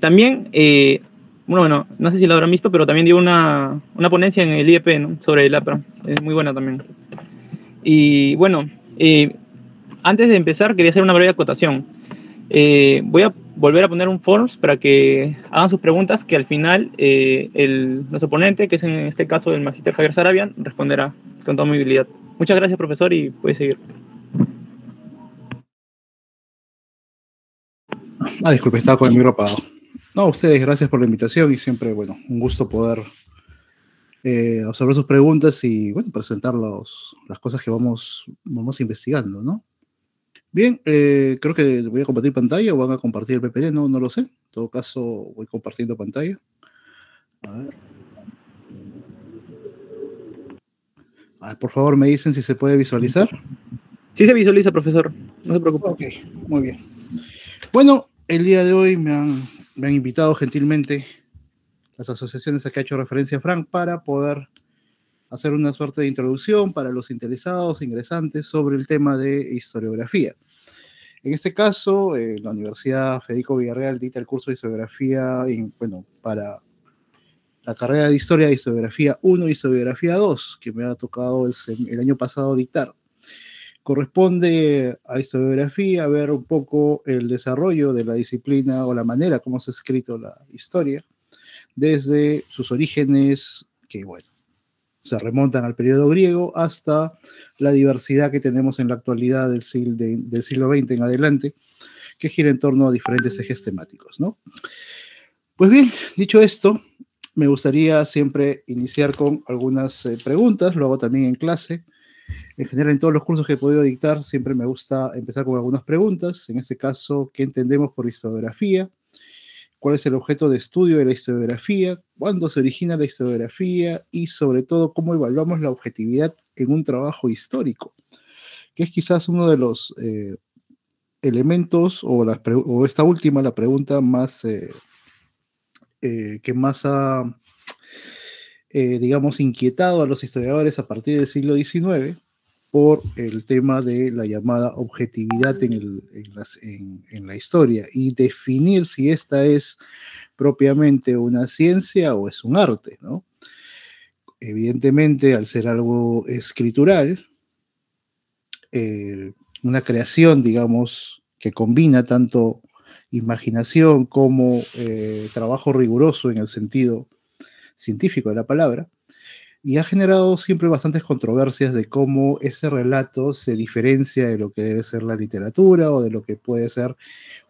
También, bueno, no sé si lo habrán visto, pero también dio una ponencia en el IEP, ¿no? Sobre el APRA. Es muy buena también. Y bueno, antes de empezar quería hacer una breve acotación. Voy a volver a poner un forms para que hagan sus preguntas, que al final nuestro ponente, que es en este caso el magíster Javier Sarabia, responderá con toda amabilidad. Muchas gracias, profesor, y puede seguir. Disculpe, estaba con el micro apagado. No, a ustedes, gracias por la invitación y siempre, bueno, un gusto poder observar sus preguntas y, bueno, presentar las cosas que vamos investigando, ¿no? Bien, creo que voy a compartir pantalla o van a compartir el PPT, no lo sé. En todo caso, voy compartiendo pantalla. A ver. Por favor, me dicen si se puede visualizar. Sí se visualiza, profesor, no se preocupe. Ok, muy bien. Bueno, el día de hoy me han invitado gentilmente las asociaciones a que ha hecho referencia Frank para poder hacer una suerte de introducción para los interesados, ingresantes, sobre el tema de historiografía. En este caso, la Universidad Federico Villarreal dicta el curso de historiografía, para la carrera de historiografía 1 y historiografía 2, que me ha tocado el año pasado dictar. Corresponde a historiografía ver un poco el desarrollo de la disciplina o la manera como se ha escrito la historia, desde sus orígenes, que bueno, se remontan al periodo griego, hasta la diversidad que tenemos en la actualidad del siglo XX en adelante, que gira en torno a diferentes ejes temáticos, ¿no? Pues bien, dicho esto, me gustaría siempre iniciar con algunas preguntas, lo hago también en clase. En general, en todos los cursos que he podido dictar, siempre me gusta empezar con algunas preguntas. En este caso, ¿qué entendemos por historiografía? ¿Cuál es el objeto de estudio de la historiografía? ¿Cuándo se origina la historiografía? Y sobre todo, ¿cómo evaluamos la objetividad en un trabajo histórico? Que es quizás uno de los elementos, o esta última, la pregunta más que más ha, digamos, inquietado a los historiadores a partir del siglo XIX, por el tema de la llamada objetividad en la historia, y definir si esta es propiamente una ciencia o es un arte, ¿no? Evidentemente, al ser algo escritural, una creación, digamos, que combina tanto imaginación como trabajo riguroso en el sentido científico de la palabra, y ha generado siempre bastantes controversias de cómo ese relato se diferencia de lo que debe ser la literatura o de lo que puede ser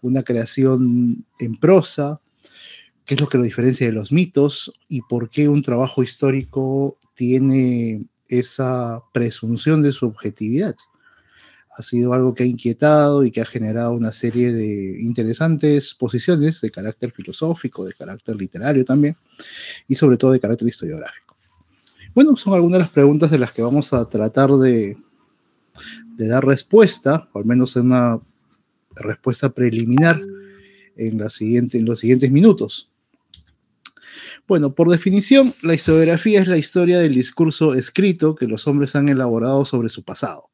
una creación en prosa, qué es lo que lo diferencia de los mitos y por qué un trabajo histórico tiene esa presunción de su objetividad. Ha sido algo que ha inquietado y que ha generado una serie de interesantes posiciones de carácter filosófico, de carácter literario también, y sobre todo de carácter historiográfico. Bueno, son algunas de las preguntas de las que vamos a tratar de dar respuesta, o al menos una respuesta preliminar en los siguientes minutos. Bueno, por definición, la historiografía es la historia del discurso escrito que los hombres han elaborado sobre su pasado.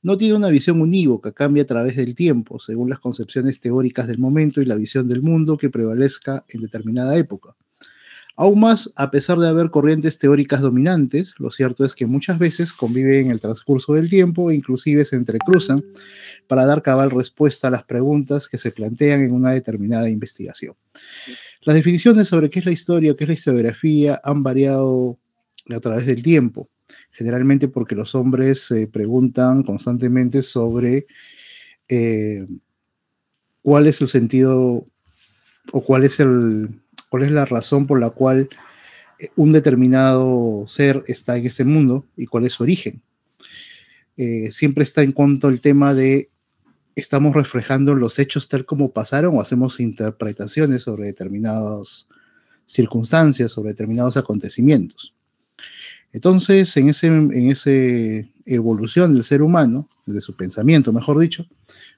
No tiene una visión unívoca, cambia a través del tiempo, según las concepciones teóricas del momento y la visión del mundo que prevalezca en determinada época. Aún más, a pesar de haber corrientes teóricas dominantes, lo cierto es que muchas veces conviven en el transcurso del tiempo e inclusive se entrecruzan para dar cabal respuesta a las preguntas que se plantean en una determinada investigación. Las definiciones sobre qué es la historia o qué es la historiografía han variado a través del tiempo, generalmente porque los hombres se preguntan constantemente sobre cuál es el sentido o cuál es la razón por la cual un determinado ser está en este mundo y cuál es su origen. Siempre está en cuanto al tema de estamos reflejando los hechos tal como pasaron o hacemos interpretaciones sobre determinadas circunstancias, sobre determinados acontecimientos. Entonces, en esa evolución del ser humano, de su pensamiento, mejor dicho,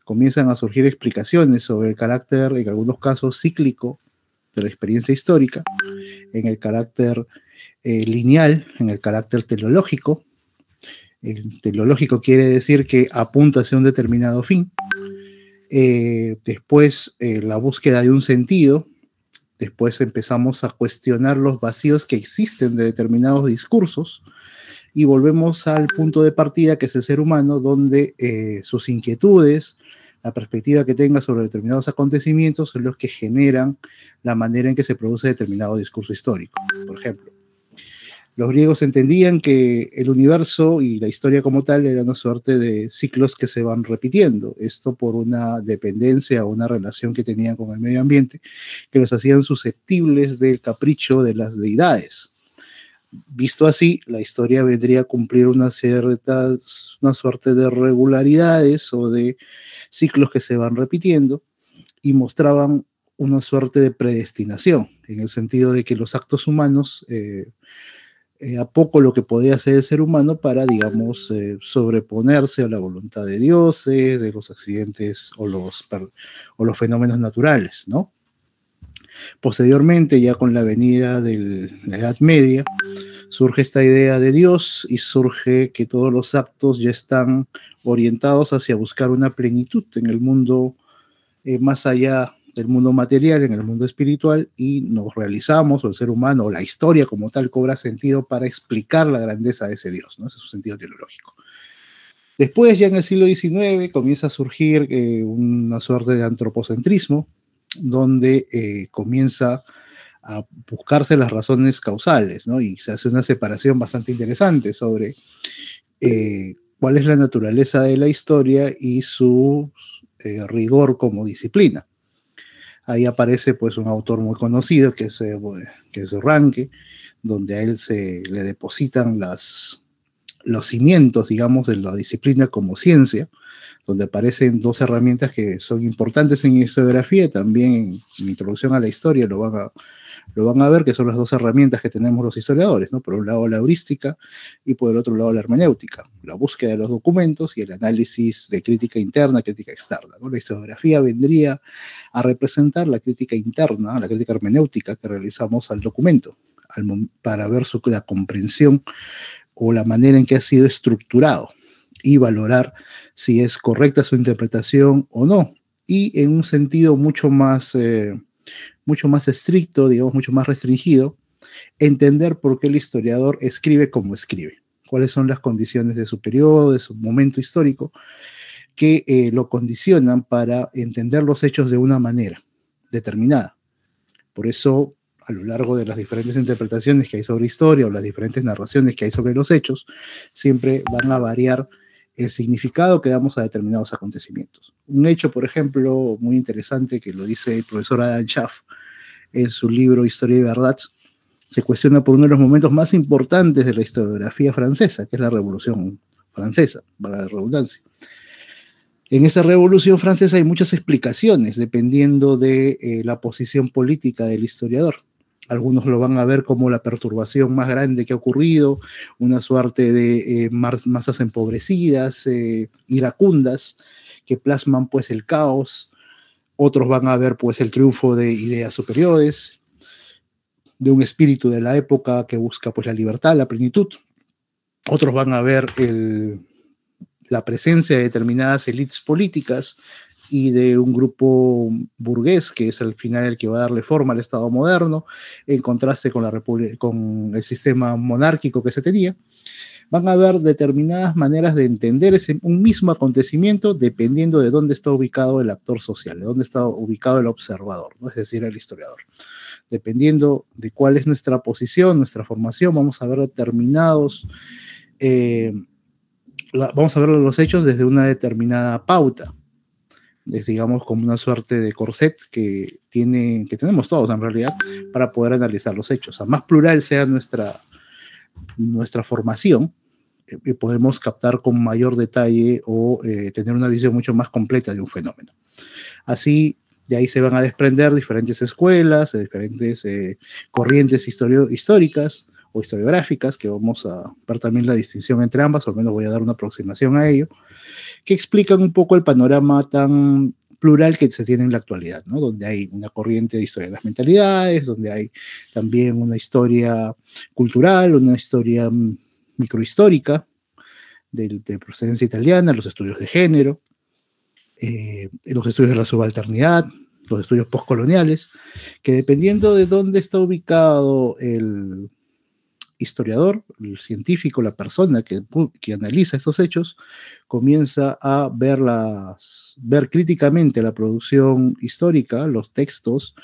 comienzan a surgir explicaciones sobre el carácter, en algunos casos, cíclico de la experiencia histórica, en el carácter lineal, en el carácter teleológico. El teleológico quiere decir que apunta hacia un determinado fin. Después, la búsqueda de un sentido, Después empezamos a cuestionar los vacíos que existen de determinados discursos y volvemos al punto de partida, que es el ser humano, donde sus inquietudes, la perspectiva que tenga sobre determinados acontecimientos son los que generan la manera en que se produce determinado discurso histórico. Por ejemplo, los griegos entendían que el universo y la historia como tal era una suerte de ciclos que se van repitiendo. Esto por una dependencia o una relación que tenían con el medio ambiente que los hacían susceptibles del capricho de las deidades. Visto así, la historia vendría a cumplir una suerte de regularidades o de ciclos que se van repitiendo y mostraban una suerte de predestinación, en el sentido de que los actos humanos a poco lo que podía hacer el ser humano para, digamos, sobreponerse a la voluntad de dioses, de los accidentes o los fenómenos naturales, ¿no? Posteriormente, ya con la venida de la Edad Media, surge esta idea de Dios y surge que todos los actos ya están orientados hacia buscar una plenitud en el mundo más allá del mundo material, en el mundo espiritual, y nos realizamos, o el ser humano, o la historia como tal, cobra sentido para explicar la grandeza de ese Dios, ¿no? Ese es su sentido teológico. Después, ya en el siglo XIX, comienza a surgir una suerte de antropocentrismo, donde comienza a buscarse las razones causales, ¿no? Y se hace una separación bastante interesante sobre cuál es la naturaleza de la historia y su rigor como disciplina. Ahí aparece pues un autor muy conocido que es Ranke, donde a él se le depositan los cimientos, digamos, de la disciplina como ciencia, donde aparecen dos herramientas que son importantes en historiografía, también en introducción a la historia lo van a ver, que son las dos herramientas que tenemos los historiadores, ¿no? Por un lado la heurística y por el otro lado la hermenéutica, la búsqueda de los documentos y el análisis de crítica interna, crítica externa, ¿no? La historiografía vendría a representar la crítica interna, la crítica hermenéutica que realizamos al documento, para ver la comprensión o la manera en que ha sido estructurado y valorar si es correcta su interpretación o no, y en un sentido mucho más estricto, digamos, mucho más restringido, entender por qué el historiador escribe como escribe, cuáles son las condiciones de su periodo, de su momento histórico, que lo condicionan para entender los hechos de una manera determinada. Por eso, a lo largo de las diferentes interpretaciones que hay sobre historia o las diferentes narraciones que hay sobre los hechos, siempre van a variar el significado que damos a determinados acontecimientos. Un hecho, por ejemplo, muy interesante que lo dice el profesor Adam Schaff en su libro Historia y Verdad, se cuestiona por uno de los momentos más importantes de la historiografía francesa, que es la Revolución Francesa, para la redundancia. En esa Revolución Francesa hay muchas explicaciones dependiendo de la posición política del historiador. Algunos lo van a ver como la perturbación más grande que ha ocurrido, una suerte de masas empobrecidas, iracundas, que plasman pues el caos. Otros van a ver pues el triunfo de ideas superiores, de un espíritu de la época que busca pues la libertad, la plenitud. Otros van a ver la presencia de determinadas élites políticas y de un grupo burgués que es al final el que va a darle forma al Estado moderno, en contraste con con el sistema monárquico que se tenía. Van a haber determinadas maneras de entender un mismo acontecimiento dependiendo de dónde está ubicado el actor social, de dónde está ubicado el observador, ¿no? Es decir, el historiador. Dependiendo de cuál es nuestra posición, nuestra formación, vamos a ver vamos a ver los hechos desde una determinada pauta, digamos como una suerte de corset que tenemos todos en realidad para poder analizar los hechos. A más plural sea nuestra formación, podemos captar con mayor detalle o tener una visión mucho más completa de un fenómeno. Así, de ahí se van a desprender diferentes escuelas, diferentes corrientes históricas o historiográficas, que vamos a ver también la distinción entre ambas, o al menos voy a dar una aproximación a ello, que explican un poco el panorama tan plural que se tiene en la actualidad, ¿no? Donde hay una corriente de historia de las mentalidades, donde hay también una historia cultural, una historia microhistórica de procedencia italiana, los estudios de género, los estudios de la subalternidad, los estudios postcoloniales, que dependiendo de dónde está ubicado el historiador, el científico, la persona que analiza estos hechos, comienza a ver críticamente la producción histórica, los textos,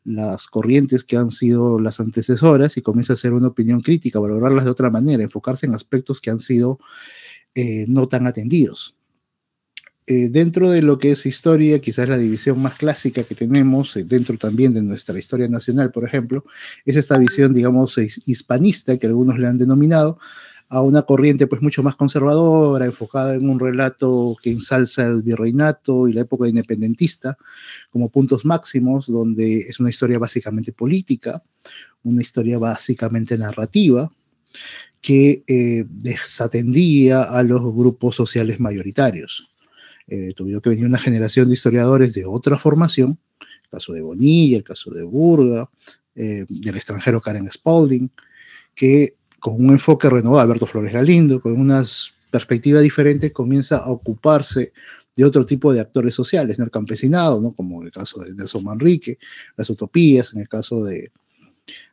las corrientes que han sido las antecesoras, y comienza a hacer una opinión crítica, valorarlas de otra manera, enfocarse en aspectos que han sido no tan atendidos. Dentro de lo que es historia, quizás la división más clásica que tenemos, dentro también de nuestra historia nacional, por ejemplo, es esta visión, digamos, hispanista, que algunos le han denominado, a una corriente pues mucho más conservadora, enfocada en un relato que ensalza el virreinato y la época independentista como puntos máximos, donde es una historia básicamente política, una historia básicamente narrativa, que desatendía a los grupos sociales mayoritarios. Tuvieron que venir una generación de historiadores de otra formación, el caso de Bonilla, el caso de Burga, del extranjero Karen Spalding, que con un enfoque renovado, Alberto Flores Galindo, con unas perspectivas diferentes, comienza a ocuparse de otro tipo de actores sociales, ¿no? El campesinado, ¿no? Como en el caso de Nelson Manrique, las utopías, en el caso de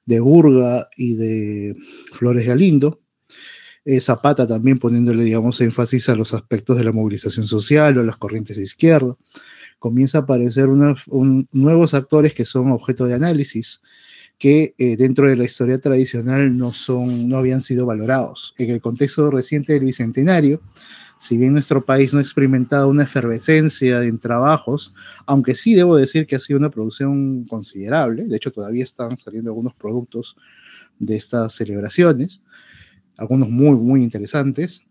Burga y de Flores Galindo. Zapata también poniéndole, digamos, énfasis a los aspectos de la movilización social o las corrientes de izquierda. Comienza a aparecer nuevos actores que son objeto de análisis, que dentro de la historia tradicional no habían sido valorados. En el contexto reciente del Bicentenario, si bien nuestro país no ha experimentado una efervescencia en trabajos, aunque sí debo decir que ha sido una producción considerable, de hecho todavía están saliendo algunos productos de estas celebraciones, algunos muy, muy interesantes,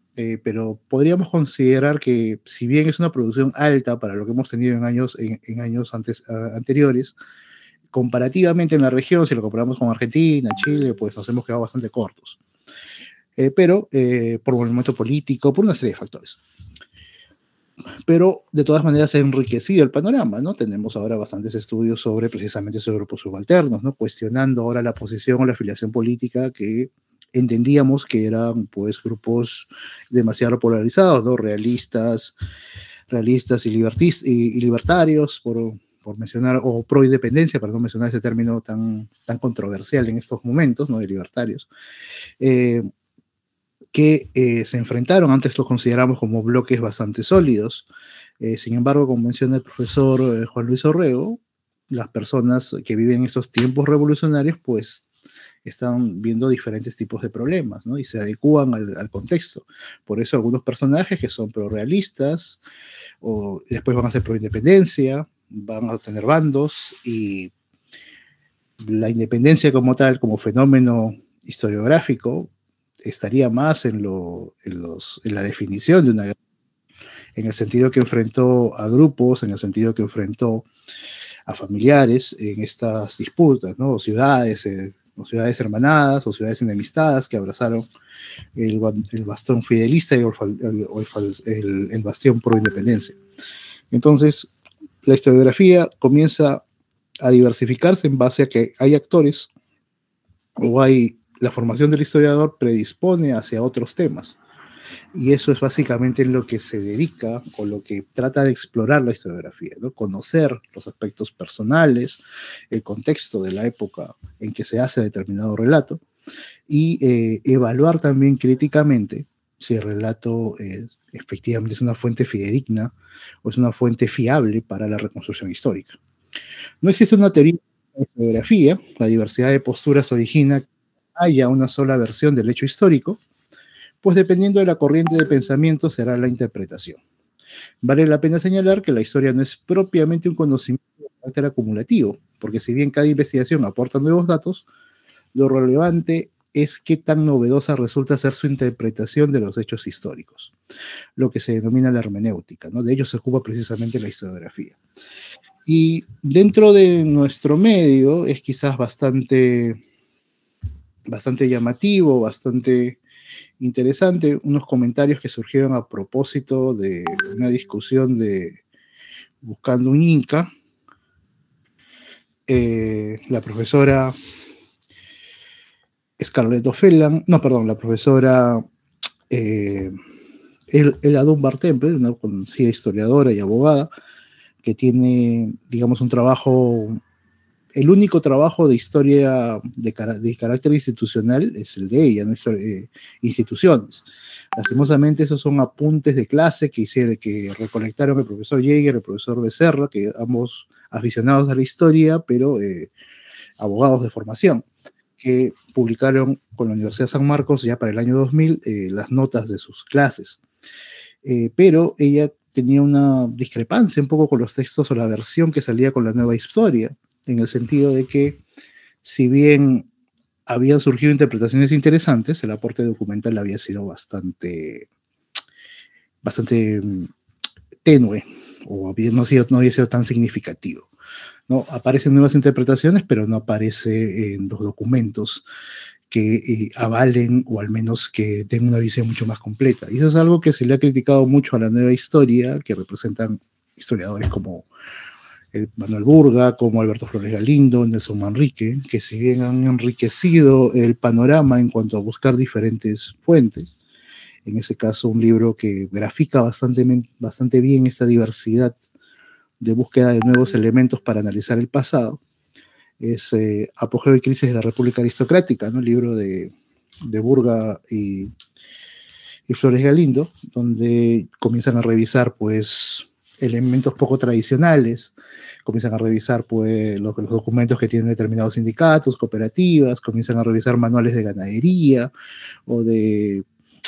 pero podríamos considerar que si bien es una producción alta para lo que hemos tenido en años anteriores, comparativamente en la región, si lo comparamos con Argentina, Chile, pues nos hemos quedado bastante cortos. Pero por el momento político, por una serie de factores. Pero de todas maneras ha enriquecido el panorama, ¿no? Tenemos ahora bastantes estudios sobre precisamente esos grupos subalternos, ¿no? Cuestionando ahora la posición o la afiliación política que entendíamos que eran pues grupos demasiado polarizados, ¿no? Realistas y libertarios, por mencionar, o pro independencia, para no mencionar ese término tan controversial en estos momentos, ¿no? De libertarios, que se enfrentaron, antes los consideramos como bloques bastante sólidos. Sin embargo, como menciona el profesor Juan Luis Orrego, las personas que viven estos tiempos revolucionarios, pues están viendo diferentes tipos de problemas, ¿no? Y se adecúan al contexto. Por eso algunos personajes que son pro-realistas, o después van a ser pro-independencia, van a tener bandos, y la independencia como tal, como fenómeno historiográfico, estaría más en la definición de una guerra, en el sentido que enfrentó a grupos, en el sentido que enfrentó a familiares en estas disputas, ¿no? Ciudades hermanadas o ciudades enemistadas que abrazaron el bastón fidelista y el bastión pro independencia. Entonces, la historiografía comienza a diversificarse en base a que hay actores o la formación del historiador predispone hacia otros temas. Y eso es básicamente en lo que se dedica o lo que trata de explorar la historiografía, ¿no? Conocer los aspectos personales, el contexto de la época en que se hace determinado relato y evaluar también críticamente si el relato efectivamente es una fuente fidedigna o es una fuente fiable para la reconstrucción histórica. No existe una teoría de historiografía, la diversidad de posturas origina que haya una sola versión del hecho histórico, pues dependiendo de la corriente de pensamiento será la interpretación. Vale la pena señalar que la historia no es propiamente un conocimiento de carácter acumulativo, porque si bien cada investigación aporta nuevos datos, lo relevante es qué tan novedosa resulta ser su interpretación de los hechos históricos, lo que se denomina la hermenéutica, ¿no? De ello se ocupa precisamente la historiografía. Y dentro de nuestro medio es quizás bastante llamativo, bastante interesante, unos comentarios que surgieron a propósito de una discusión de Buscando un Inca. La profesora Scarlett O'Fellan, no, perdón, la profesora Ella Dunbar Temple, una conocida historiadora y abogada, que tiene, digamos, un trabajo, el único trabajo de historia de carácter institucional es el de ella, ¿no? Instituciones. Lastimosamente, esos son apuntes de clase que recolectaron el profesor Jäger, el profesor Becerra, que ambos aficionados a la historia, pero abogados de formación, que publicaron con la Universidad de San Marcos ya para el año 2000 las notas de sus clases. Pero ella tenía una discrepancia un poco con los textos o la versión que salía con la nueva historia, en el sentido de que, si bien habían surgido interpretaciones interesantes, el aporte documental había sido bastante tenue, o no había sido tan significativo, ¿no? Aparecen nuevas interpretaciones, pero no aparece en los documentos que avalen o al menos que tengan una visión mucho más completa. Y eso es algo que se le ha criticado mucho a la nueva historia, que representan historiadores como Manuel Burga, como Alberto Flores Galindo, Nelson Manrique, que si bien han enriquecido el panorama en cuanto a buscar diferentes fuentes, en ese caso un libro que grafica bastante bien esta diversidad de búsqueda de nuevos elementos para analizar el pasado, es Apogeo y Crisis de la República Aristocrática, ¿no? El libro de Burga y Flores Galindo, donde comienzan a revisar pues elementos poco tradicionales, comienzan a revisar pues los documentos que tienen determinados sindicatos, cooperativas, comienzan a revisar manuales de ganadería o de,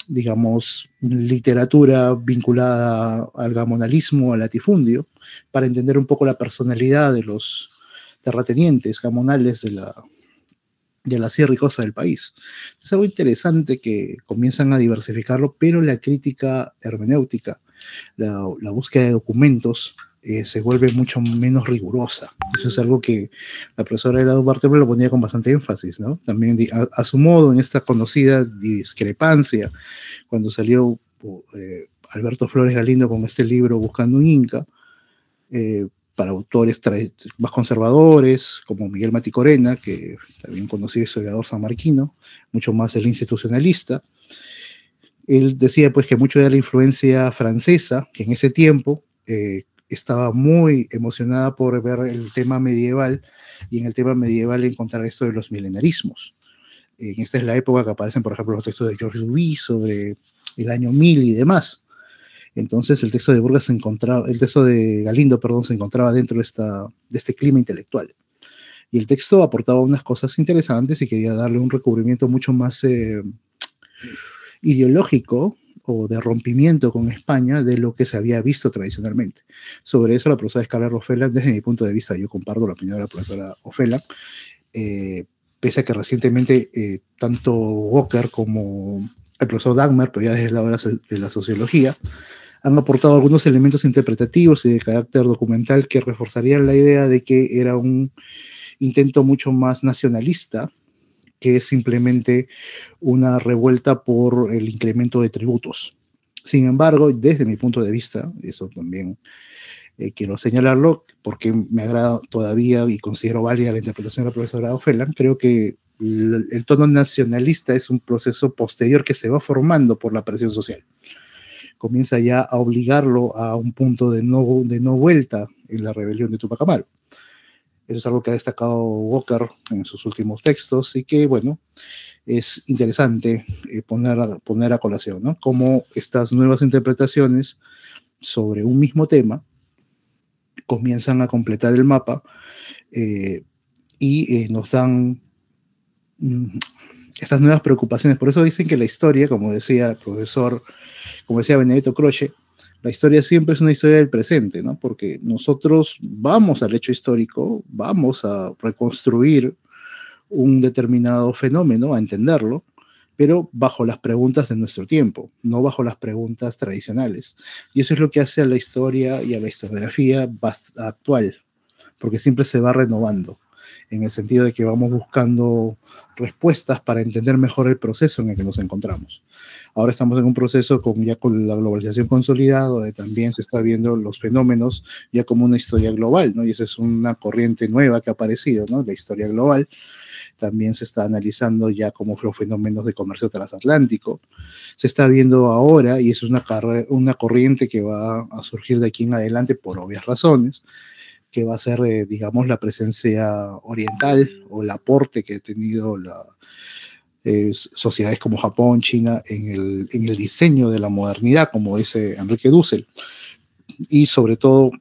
digamos, literatura vinculada al gamonalismo, al latifundio, para entender un poco la personalidad de los terratenientes gamonales de la sierra y costa del país. Es algo interesante que comienzan a diversificarlo, pero la crítica hermenéutica, la búsqueda de documentos, se vuelve mucho menos rigurosa. Eso es algo que la profesora Ela Bartolomé lo ponía con bastante énfasis, ¿no? También a su modo, en esta conocida discrepancia, cuando salió Alberto Flores Galindo con este libro Buscando un Inca, para autores más conservadores, como Miguel Maticorena, que también conocido historiador sanmarquino, mucho más el institucionalista. Él decía pues que mucho de la influencia francesa, que en ese tiempo estaba muy emocionada por ver el tema medieval, y en el tema medieval encontrar esto de los milenarismos. Esta es la época que aparecen, por ejemplo, los textos de Georges Louis sobre el año 1000 y demás. Entonces el texto de Galindo, perdón, se encontraba dentro de este clima intelectual. Y el texto aportaba unas cosas interesantes y quería darle un recubrimiento mucho más ideológico o de rompimiento con España de lo que se había visto tradicionalmente. Sobre eso la profesora Scarlett Ofela, desde mi punto de vista, yo comparto la opinión de la profesora Ofela, pese a que recientemente tanto Walker como el profesor Dagmar, pero ya desde la hora de la sociología, han aportado algunos elementos interpretativos y de carácter documental que reforzarían la idea de que era un intento mucho más nacionalista que simplemente una revuelta por el incremento de tributos. Sin embargo, desde mi punto de vista, eso también quiero señalarlo, porque me agrada todavía y considero válida la interpretación de la profesora Ofela, creo que el tono nacionalista es un proceso posterior que se va formando por la presión social. Comienza ya a obligarlo a un punto de no vuelta en la rebelión de Tupac Amaru. Eso es algo que ha destacado Walker en sus últimos textos y que, bueno, es interesante poner a colación, ¿no? Cómo estas nuevas interpretaciones sobre un mismo tema comienzan a completar el mapa y nos dan estas nuevas preocupaciones. Por eso dicen que la historia, como decía el profesor, como decía Benedetto Croce, la historia siempre es una historia del presente, ¿no? Porque nosotros vamos al hecho histórico, vamos a reconstruir un determinado fenómeno, a entenderlo, pero bajo las preguntas de nuestro tiempo, no bajo las preguntas tradicionales. Y eso es lo que hace a la historia y a la historiografía actual, porque siempre se va renovando, en el sentido de que vamos buscando respuestas para entender mejor el proceso en el que nos encontramos. Ahora estamos en un proceso ya con la globalización consolidada, donde también se está viendo los fenómenos ya como una historia global, ¿no? Y esa es una corriente nueva que ha aparecido, ¿no? La historia global, también se está analizando ya como los fenómenos de comercio transatlántico. Se está viendo ahora, y es una corriente que va a surgir de aquí en adelante por obvias razones, que va a ser, digamos, la presencia oriental o el aporte que ha tenido sociedades como Japón, China, en el diseño de la modernidad, como dice Enrique Dussel, y sobre todo,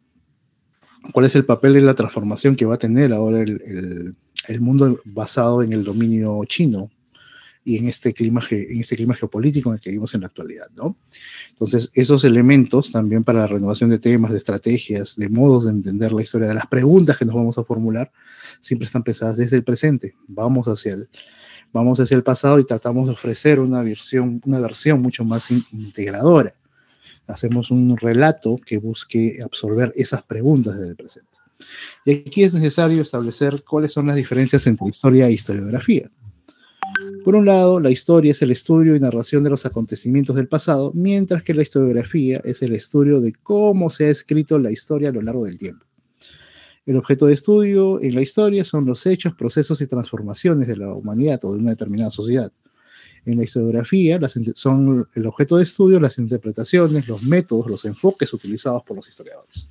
cuál es el papel de la transformación que va a tener ahora el mundo basado en el dominio chino y en este clima geopolítico en el que vivimos en la actualidad, ¿no? Entonces, esos elementos también para la renovación de temas, de estrategias, de modos de entender la historia, de las preguntas que nos vamos a formular, siempre están pensadas desde el presente. Vamos hacia el pasado y tratamos de ofrecer una versión mucho más integradora. Hacemos un relato que busque absorber esas preguntas desde el presente. Y aquí es necesario establecer cuáles son las diferencias entre historia e historiografía. Por un lado, la historia es el estudio y narración de los acontecimientos del pasado, mientras que la historiografía es el estudio de cómo se ha escrito la historia a lo largo del tiempo. El objeto de estudio en la historia son los hechos, procesos y transformaciones de la humanidad o de una determinada sociedad. En la historiografía son el objeto de estudio las interpretaciones, los métodos, los enfoques utilizados por los historiadores.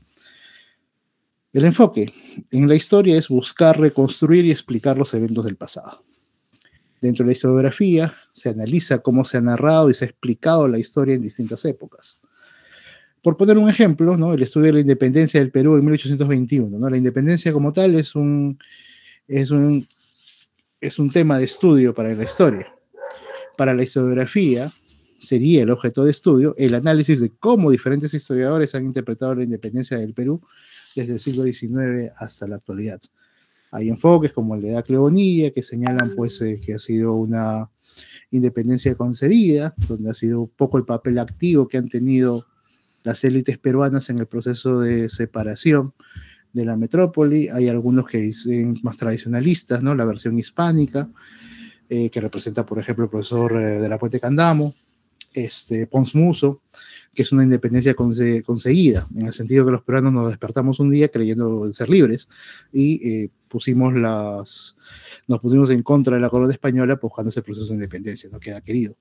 El enfoque en la historia es buscar reconstruir y explicar los eventos del pasado. Dentro de la historiografía se analiza cómo se ha narrado y se ha explicado la historia en distintas épocas. Por poner un ejemplo, ¿no? El estudio de la independencia del Perú en 1821. ¿No? La independencia como tal es un tema de estudio para la historia. Para la historiografía sería el objeto de estudio el análisis de cómo diferentes historiadores han interpretado la independencia del Perú desde el siglo XIX hasta la actualidad. Hay enfoques como el de Heraclio Bonilla que señalan pues, que ha sido una independencia concedida, donde ha sido un poco el papel activo que han tenido las élites peruanas en el proceso de separación de la metrópoli. Hay algunos que dicen más tradicionalistas, ¿no? La versión hispánica, que representa, por ejemplo, el profesor de la Puente Candamo, Pons Muso, que es una independencia conseguida, en el sentido que los peruanos nos despertamos un día creyendo en ser libres y nos pusimos en contra de la corona española buscando ese proceso de independencia, no queda querido.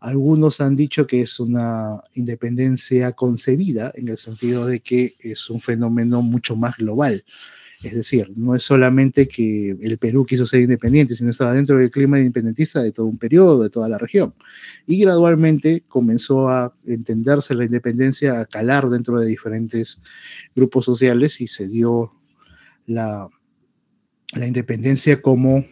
Algunos han dicho que es una independencia concebida en el sentido de que es un fenómeno mucho más global. Es decir, no es solamente que el Perú quiso ser independiente, sino estaba dentro del clima independentista de todo un periodo, de toda la región. Y gradualmente comenzó a entenderse la independencia, a calar dentro de diferentes grupos sociales y se dio la independencia como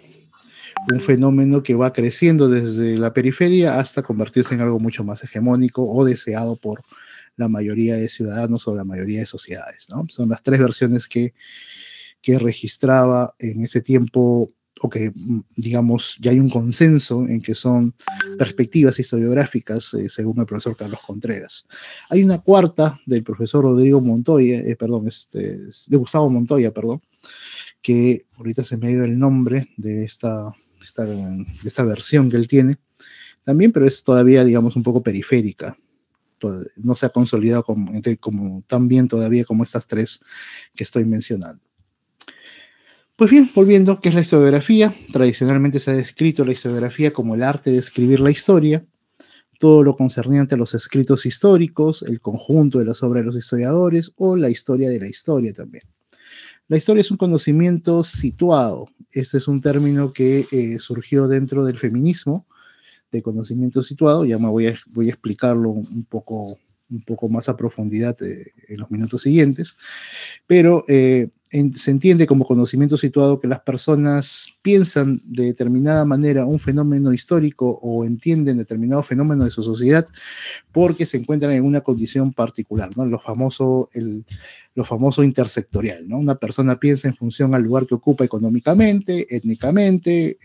un fenómeno que va creciendo desde la periferia hasta convertirse en algo mucho más hegemónico o deseado por la mayoría de ciudadanos o la mayoría de sociedades, ¿no? Son las tres versiones que registraba en ese tiempo, o que, digamos, ya hay un consenso en que son perspectivas historiográficas, según el profesor Carlos Contreras. Hay una cuarta del profesor Rodrigo Montoya, de Gustavo Montoya, que ahorita se me dio el nombre de esta versión que él tiene, también, pero es todavía, digamos, un poco periférica. No se ha consolidado como tan bien todavía como estas tres que estoy mencionando. Pues bien, volviendo, ¿qué es la historiografía? Tradicionalmente se ha descrito la historiografía como el arte de escribir la historia, todo lo concerniente a los escritos históricos, el conjunto de las obras de los historiadores o la historia de la historia también. La historia es un conocimiento situado. Este es un término que surgió dentro del feminismo, de conocimiento situado. Ya voy a explicarlo un poco más a profundidad en los minutos siguientes, pero se entiende como conocimiento situado que las personas piensan de determinada manera un fenómeno histórico o entienden determinado fenómeno de su sociedad porque se encuentran en una condición particular, ¿no? Lo famoso intersectorial, ¿no? Una persona piensa en función al lugar que ocupa económicamente, étnicamente,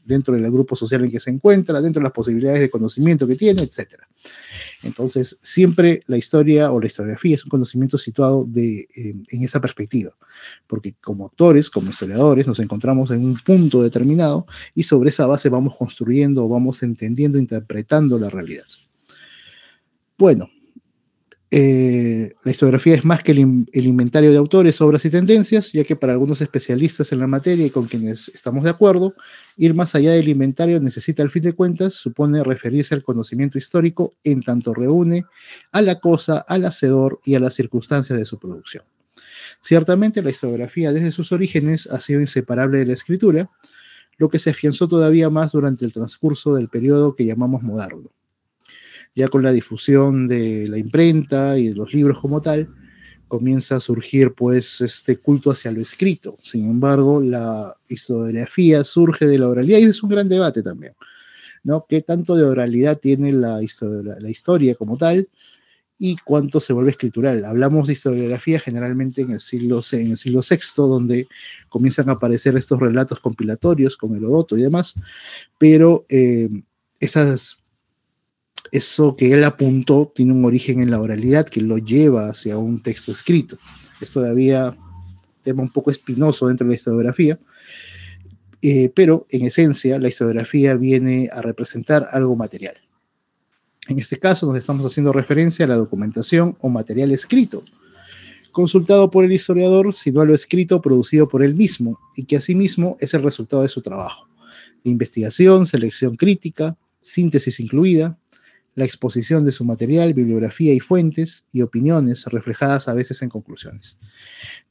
dentro del grupo social en que se encuentra, dentro de las posibilidades de conocimiento que tiene, etc. Entonces, siempre la historia o la historiografía es un conocimiento situado en esa perspectiva, porque como actores, como historiadores, nos encontramos en un punto determinado y sobre esa base vamos construyendo, vamos entendiendo, interpretando la realidad. Bueno, La historiografía es más que el inventario de autores, obras y tendencias, ya que para algunos especialistas en la materia y con quienes estamos de acuerdo, ir más allá del inventario necesita, al fin de cuentas, supone referirse al conocimiento histórico en tanto reúne a la cosa, al hacedor y a las circunstancias de su producción. Ciertamente, la historiografía desde sus orígenes ha sido inseparable de la escritura, lo que se afianzó todavía más durante el transcurso del periodo que llamamos moderno. Ya con la difusión de la imprenta y de los libros como tal, comienza a surgir pues este culto hacia lo escrito. Sin embargo, la historiografía surge de la oralidad y ese es un gran debate también, ¿no? ¿Qué tanto de oralidad tiene la historia como tal y cuánto se vuelve escritural? Hablamos de historiografía generalmente en el siglo VI, donde comienzan a aparecer estos relatos compilatorios con Herodoto y demás, pero eso que él apuntó tiene un origen en la oralidad que lo lleva hacia un texto escrito. Es todavía un tema un poco espinoso dentro de la historiografía, pero en esencia la historiografía viene a representar algo material. En este caso nos estamos haciendo referencia a la documentación o material escrito, consultado por el historiador, sino a lo escrito producido por él mismo, y que asimismo es el resultado de su trabajo, de investigación, selección crítica, síntesis incluida, la exposición de su material, bibliografía y fuentes y opiniones reflejadas a veces en conclusiones.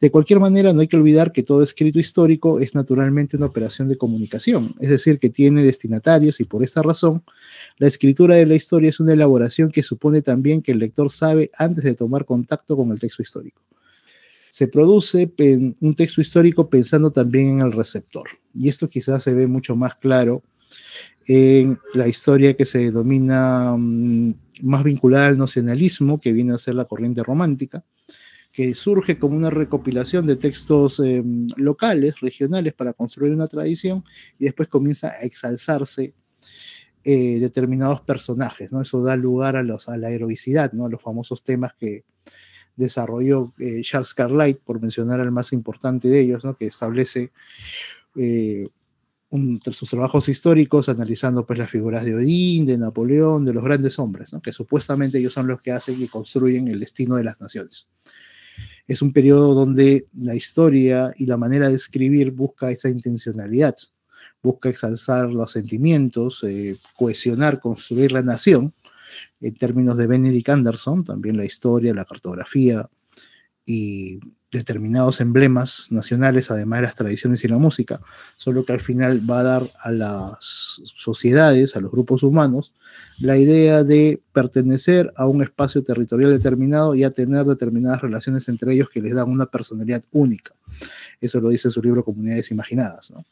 De cualquier manera, no hay que olvidar que todo escrito histórico es naturalmente una operación de comunicación, es decir, que tiene destinatarios y por esta razón, la escritura de la historia es una elaboración que supone también que el lector sabe antes de tomar contacto con el texto histórico. Se produce un texto histórico pensando también en el receptor, y esto quizás se ve mucho más claro en la historia que se denomina más vinculada al nacionalismo, que viene a ser la corriente romántica, que surge como una recopilación de textos locales, regionales, para construir una tradición, y después comienza a exalzarse determinados personajes, ¿no? Eso da lugar a la heroicidad, ¿no? A los famosos temas que desarrolló Charles Carlyle, por mencionar al más importante de ellos, ¿no? Que establece sus trabajos históricos analizando pues las figuras de Odín, de Napoleón, de los grandes hombres, ¿no? Que supuestamente ellos son los que hacen y construyen el destino de las naciones. Es un periodo donde la historia y la manera de escribir busca esa intencionalidad, busca exalzar los sentimientos, cohesionar, construir la nación. En términos de Benedict Anderson, también la historia, la cartografía y determinados emblemas nacionales, además de las tradiciones y la música, solo que al final va a dar a las sociedades, a los grupos humanos, la idea de pertenecer a un espacio territorial determinado y a tener determinadas relaciones entre ellos que les dan una personalidad única. Eso lo dice en su libro Comunidades Imaginadas, ¿no?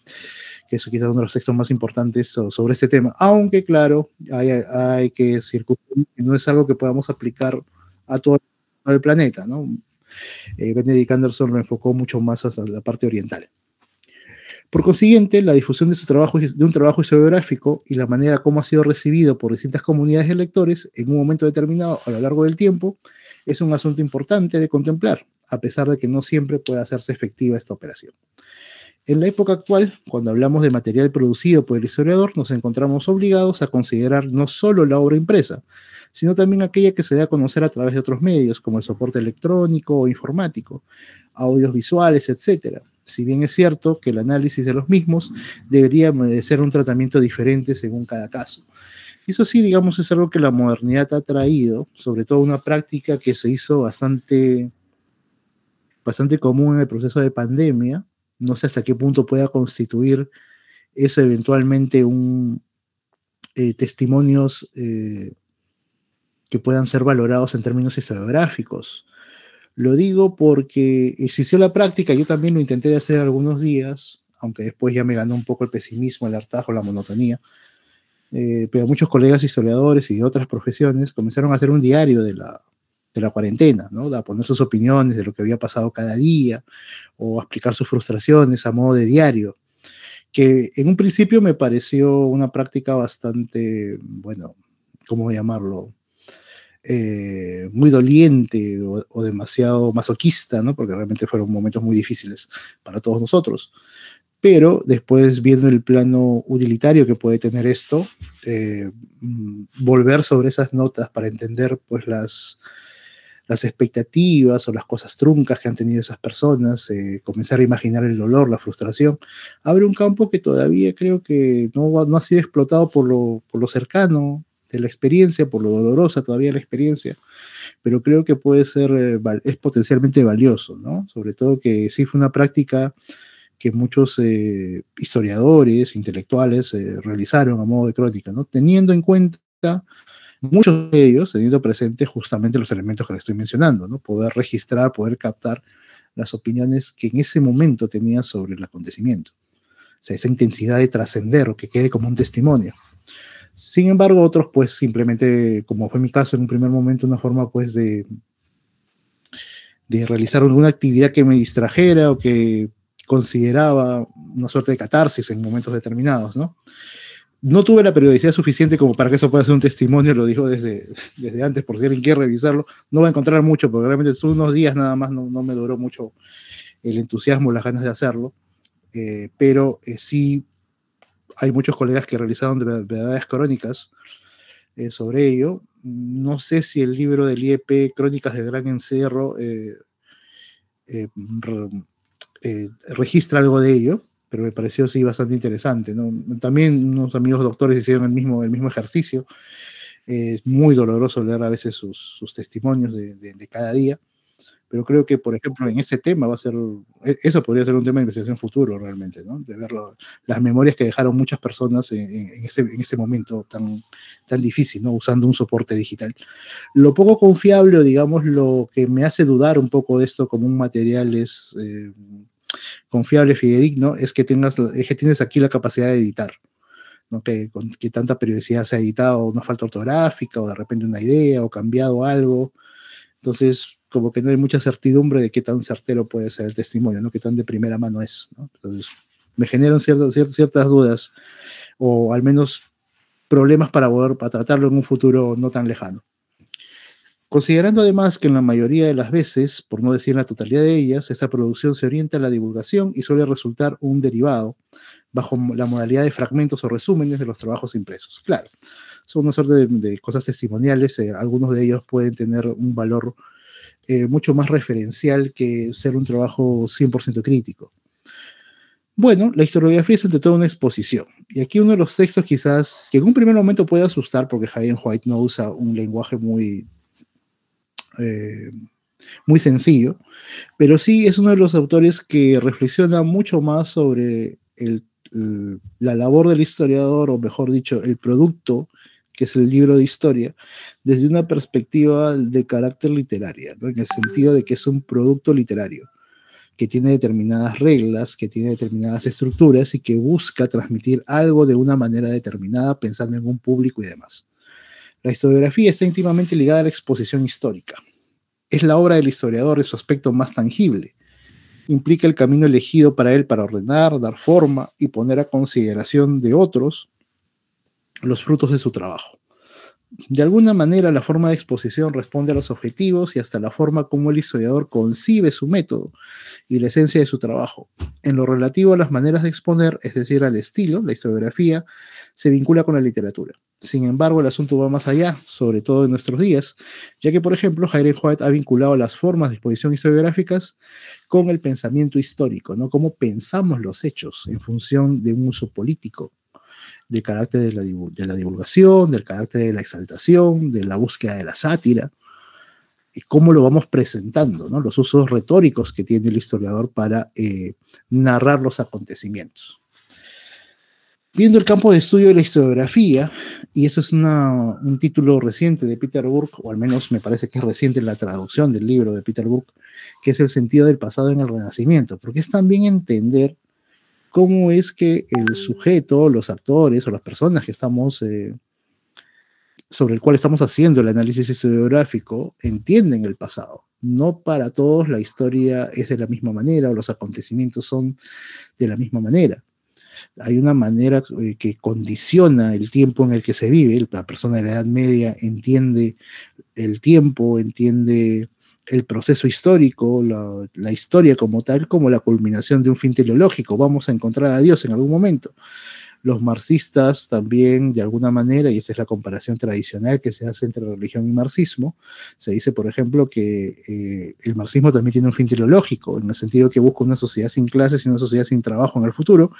Que eso quizás es uno de los textos más importantes sobre este tema, aunque claro, hay que circunscribir que no es algo que podamos aplicar a todo el planeta, ¿no? Benedict Anderson lo enfocó mucho más hacia la parte oriental. Por consiguiente, la difusión de un trabajo historiográfico y la manera como ha sido recibido por distintas comunidades de lectores en un momento determinado a lo largo del tiempo es un asunto importante de contemplar, a pesar de que no siempre puede hacerse efectiva esta operación. En la época actual, cuando hablamos de material producido por el historiador, nos encontramos obligados a considerar no solo la obra impresa, sino también aquella que se da a conocer a través de otros medios, como el soporte electrónico o informático, audios visuales, etc. Si bien es cierto que el análisis de los mismos debería merecer un tratamiento diferente según cada caso. Eso sí, digamos, es algo que la modernidad ha traído, sobre todo una práctica que se hizo bastante común en el proceso de pandemia. No sé hasta qué punto pueda constituir eso eventualmente testimonios que puedan ser valorados en términos historiográficos. Lo digo porque existió la práctica, yo también lo intenté de hacer algunos días, aunque después ya me ganó un poco el pesimismo, el hartazgo, la monotonía, pero muchos colegas historiadores y de otras profesiones comenzaron a hacer un diario de la cuarentena, ¿no? A poner sus opiniones de lo que había pasado cada día, o a explicar sus frustraciones a modo de diario, que en un principio me pareció una práctica bastante, bueno, ¿cómo llamarlo? Muy doliente o demasiado masoquista, ¿no? Porque realmente fueron momentos muy difíciles para todos nosotros. Pero después, viendo el plano utilitario que puede tener esto, volver sobre esas notas para entender pues, las expectativas o las cosas truncas que han tenido esas personas, comenzar a imaginar el dolor, la frustración, abre un campo que todavía creo que no ha sido explotado por lo cercano de la experiencia, por lo dolorosa todavía la experiencia, pero creo que puede ser, es potencialmente valioso, ¿no? Sobre todo que sí fue una práctica que muchos historiadores, intelectuales realizaron a modo de crónica, ¿no? Teniendo en cuenta, muchos de ellos teniendo presente justamente los elementos que le estoy mencionando, ¿no? Poder registrar, poder captar las opiniones que en ese momento tenía sobre el acontecimiento. O sea, esa intensidad de trascender o que quede como un testimonio. Sin embargo, otros pues simplemente, como fue mi caso en un primer momento, una forma pues de realizar alguna actividad que me distrajera o que consideraba una suerte de catarsis en momentos determinados, ¿no? No tuve la periodicidad suficiente como para que eso pueda ser un testimonio, lo digo desde antes, por si alguien quiere revisarlo. No va a encontrar mucho, porque realmente son unos días nada más, no me duró mucho el entusiasmo, las ganas de hacerlo, pero sí hay muchos colegas que realizaron verdaderas crónicas sobre ello. No sé si el libro del IEP, Crónicas del Gran Encierro, registra algo de ello, pero me pareció sí bastante interesante, ¿no? También unos amigos doctores hicieron el mismo ejercicio. Es muy doloroso leer a veces sus testimonios de cada día, pero creo que, por ejemplo, en ese tema eso podría ser un tema de investigación futuro realmente, ¿no? De ver las memorias que dejaron muchas personas en ese momento tan difícil, ¿no? Usando un soporte digital. Lo poco confiable, o digamos, lo que me hace dudar un poco de esto como un material es confiable, fidedigno, es que tienes aquí la capacidad de editar, ¿no? Que tanta periodicidad se ha editado una falta ortográfica o de repente una idea o cambiado algo. Entonces, como que no hay mucha certidumbre de qué tan certero puede ser el testimonio, ¿no? Qué tan de primera mano es, ¿no? Entonces, me generan ciertas dudas o al menos problemas para tratarlo en un futuro no tan lejano. Considerando además que en la mayoría de las veces, por no decir en la totalidad de ellas, esa producción se orienta a la divulgación y suele resultar un derivado bajo la modalidad de fragmentos o resúmenes de los trabajos impresos. Claro, son una suerte de cosas testimoniales, algunos de ellos pueden tener un valor mucho más referencial que ser un trabajo 100% crítico. Bueno, la historiografía es ante todo una exposición. Y aquí uno de los textos quizás que en un primer momento puede asustar porque Hayden White no usa un lenguaje muy sencillo, pero sí es uno de los autores que reflexiona mucho más sobre la labor del historiador, o mejor dicho, el producto que es el libro de historia, desde una perspectiva de carácter literaria, ¿no? En el sentido de que es un producto literario, que tiene determinadas reglas, que tiene determinadas estructuras y que busca transmitir algo de una manera determinada, pensando en un público y demás. La historiografía está íntimamente ligada a la exposición histórica. Es la obra del historiador en su aspecto más tangible. Implica el camino elegido para él para ordenar, dar forma y poner a consideración de otros los frutos de su trabajo. De alguna manera, la forma de exposición responde a los objetivos y hasta la forma como el historiador concibe su método y la esencia de su trabajo. En lo relativo a las maneras de exponer, es decir, al estilo, la historiografía se vincula con la literatura. Sin embargo, el asunto va más allá, sobre todo en nuestros días, ya que, por ejemplo, Hayden White ha vinculado las formas de exposición historiográficas con el pensamiento histórico, ¿no? Cómo pensamos los hechos en función de un uso político, del carácter de la divulgación, del carácter de la exaltación, de la búsqueda de la sátira, y cómo lo vamos presentando, ¿no? Los usos retóricos que tiene el historiador para narrar los acontecimientos. Viendo el campo de estudio de la historiografía, y eso es un título reciente de Peter Burke, o al menos me parece que es reciente la traducción del libro de Peter Burke, que es El sentido del pasado en el Renacimiento, porque es también entender cómo es que el sujeto, los actores o las personas que estamos, sobre el cual estamos haciendo el análisis historiográfico, entienden el pasado. No para todos la historia es de la misma manera o los acontecimientos son de la misma manera. Hay una manera que condiciona el tiempo en el que se vive. La persona de la Edad Media entiende el tiempo, entiende el proceso histórico, la historia como tal, como la culminación de un fin teleológico. Vamos a encontrar a Dios en algún momento. Los marxistas también, de alguna manera, y esta es la comparación tradicional que se hace entre religión y marxismo, se dice, por ejemplo, que el marxismo también tiene un fin teleológico, en el sentido que busca una sociedad sin clases y una sociedad sin trabajo en el futuro,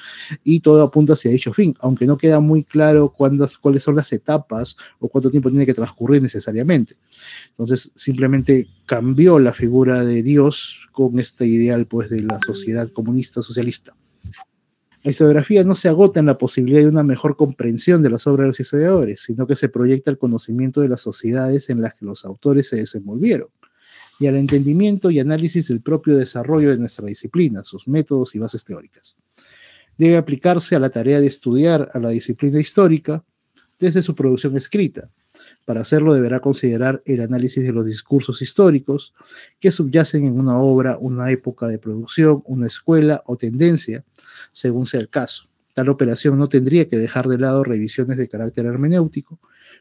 y todo apunta hacia dicho fin, aunque no queda muy claro cuáles son las etapas o cuánto tiempo tiene que transcurrir necesariamente. Entonces, simplemente cambió la figura de Dios con este ideal, pues, de la sociedad comunista socialista. La historiografía no se agota en la posibilidad de una mejor comprensión de las obras de los historiadores, sino que se proyecta el conocimiento de las sociedades en las que los autores se desenvolvieron, y al entendimiento y análisis del propio desarrollo de nuestra disciplina, sus métodos y bases teóricas. Debe aplicarse a la tarea de estudiar a la disciplina histórica desde su producción escrita. Para hacerlo deberá considerar el análisis de los discursos históricos que subyacen en una obra, una época de producción, una escuela o tendencia, según sea el caso. Tal operación no tendría que dejar de lado revisiones de carácter hermenéutico,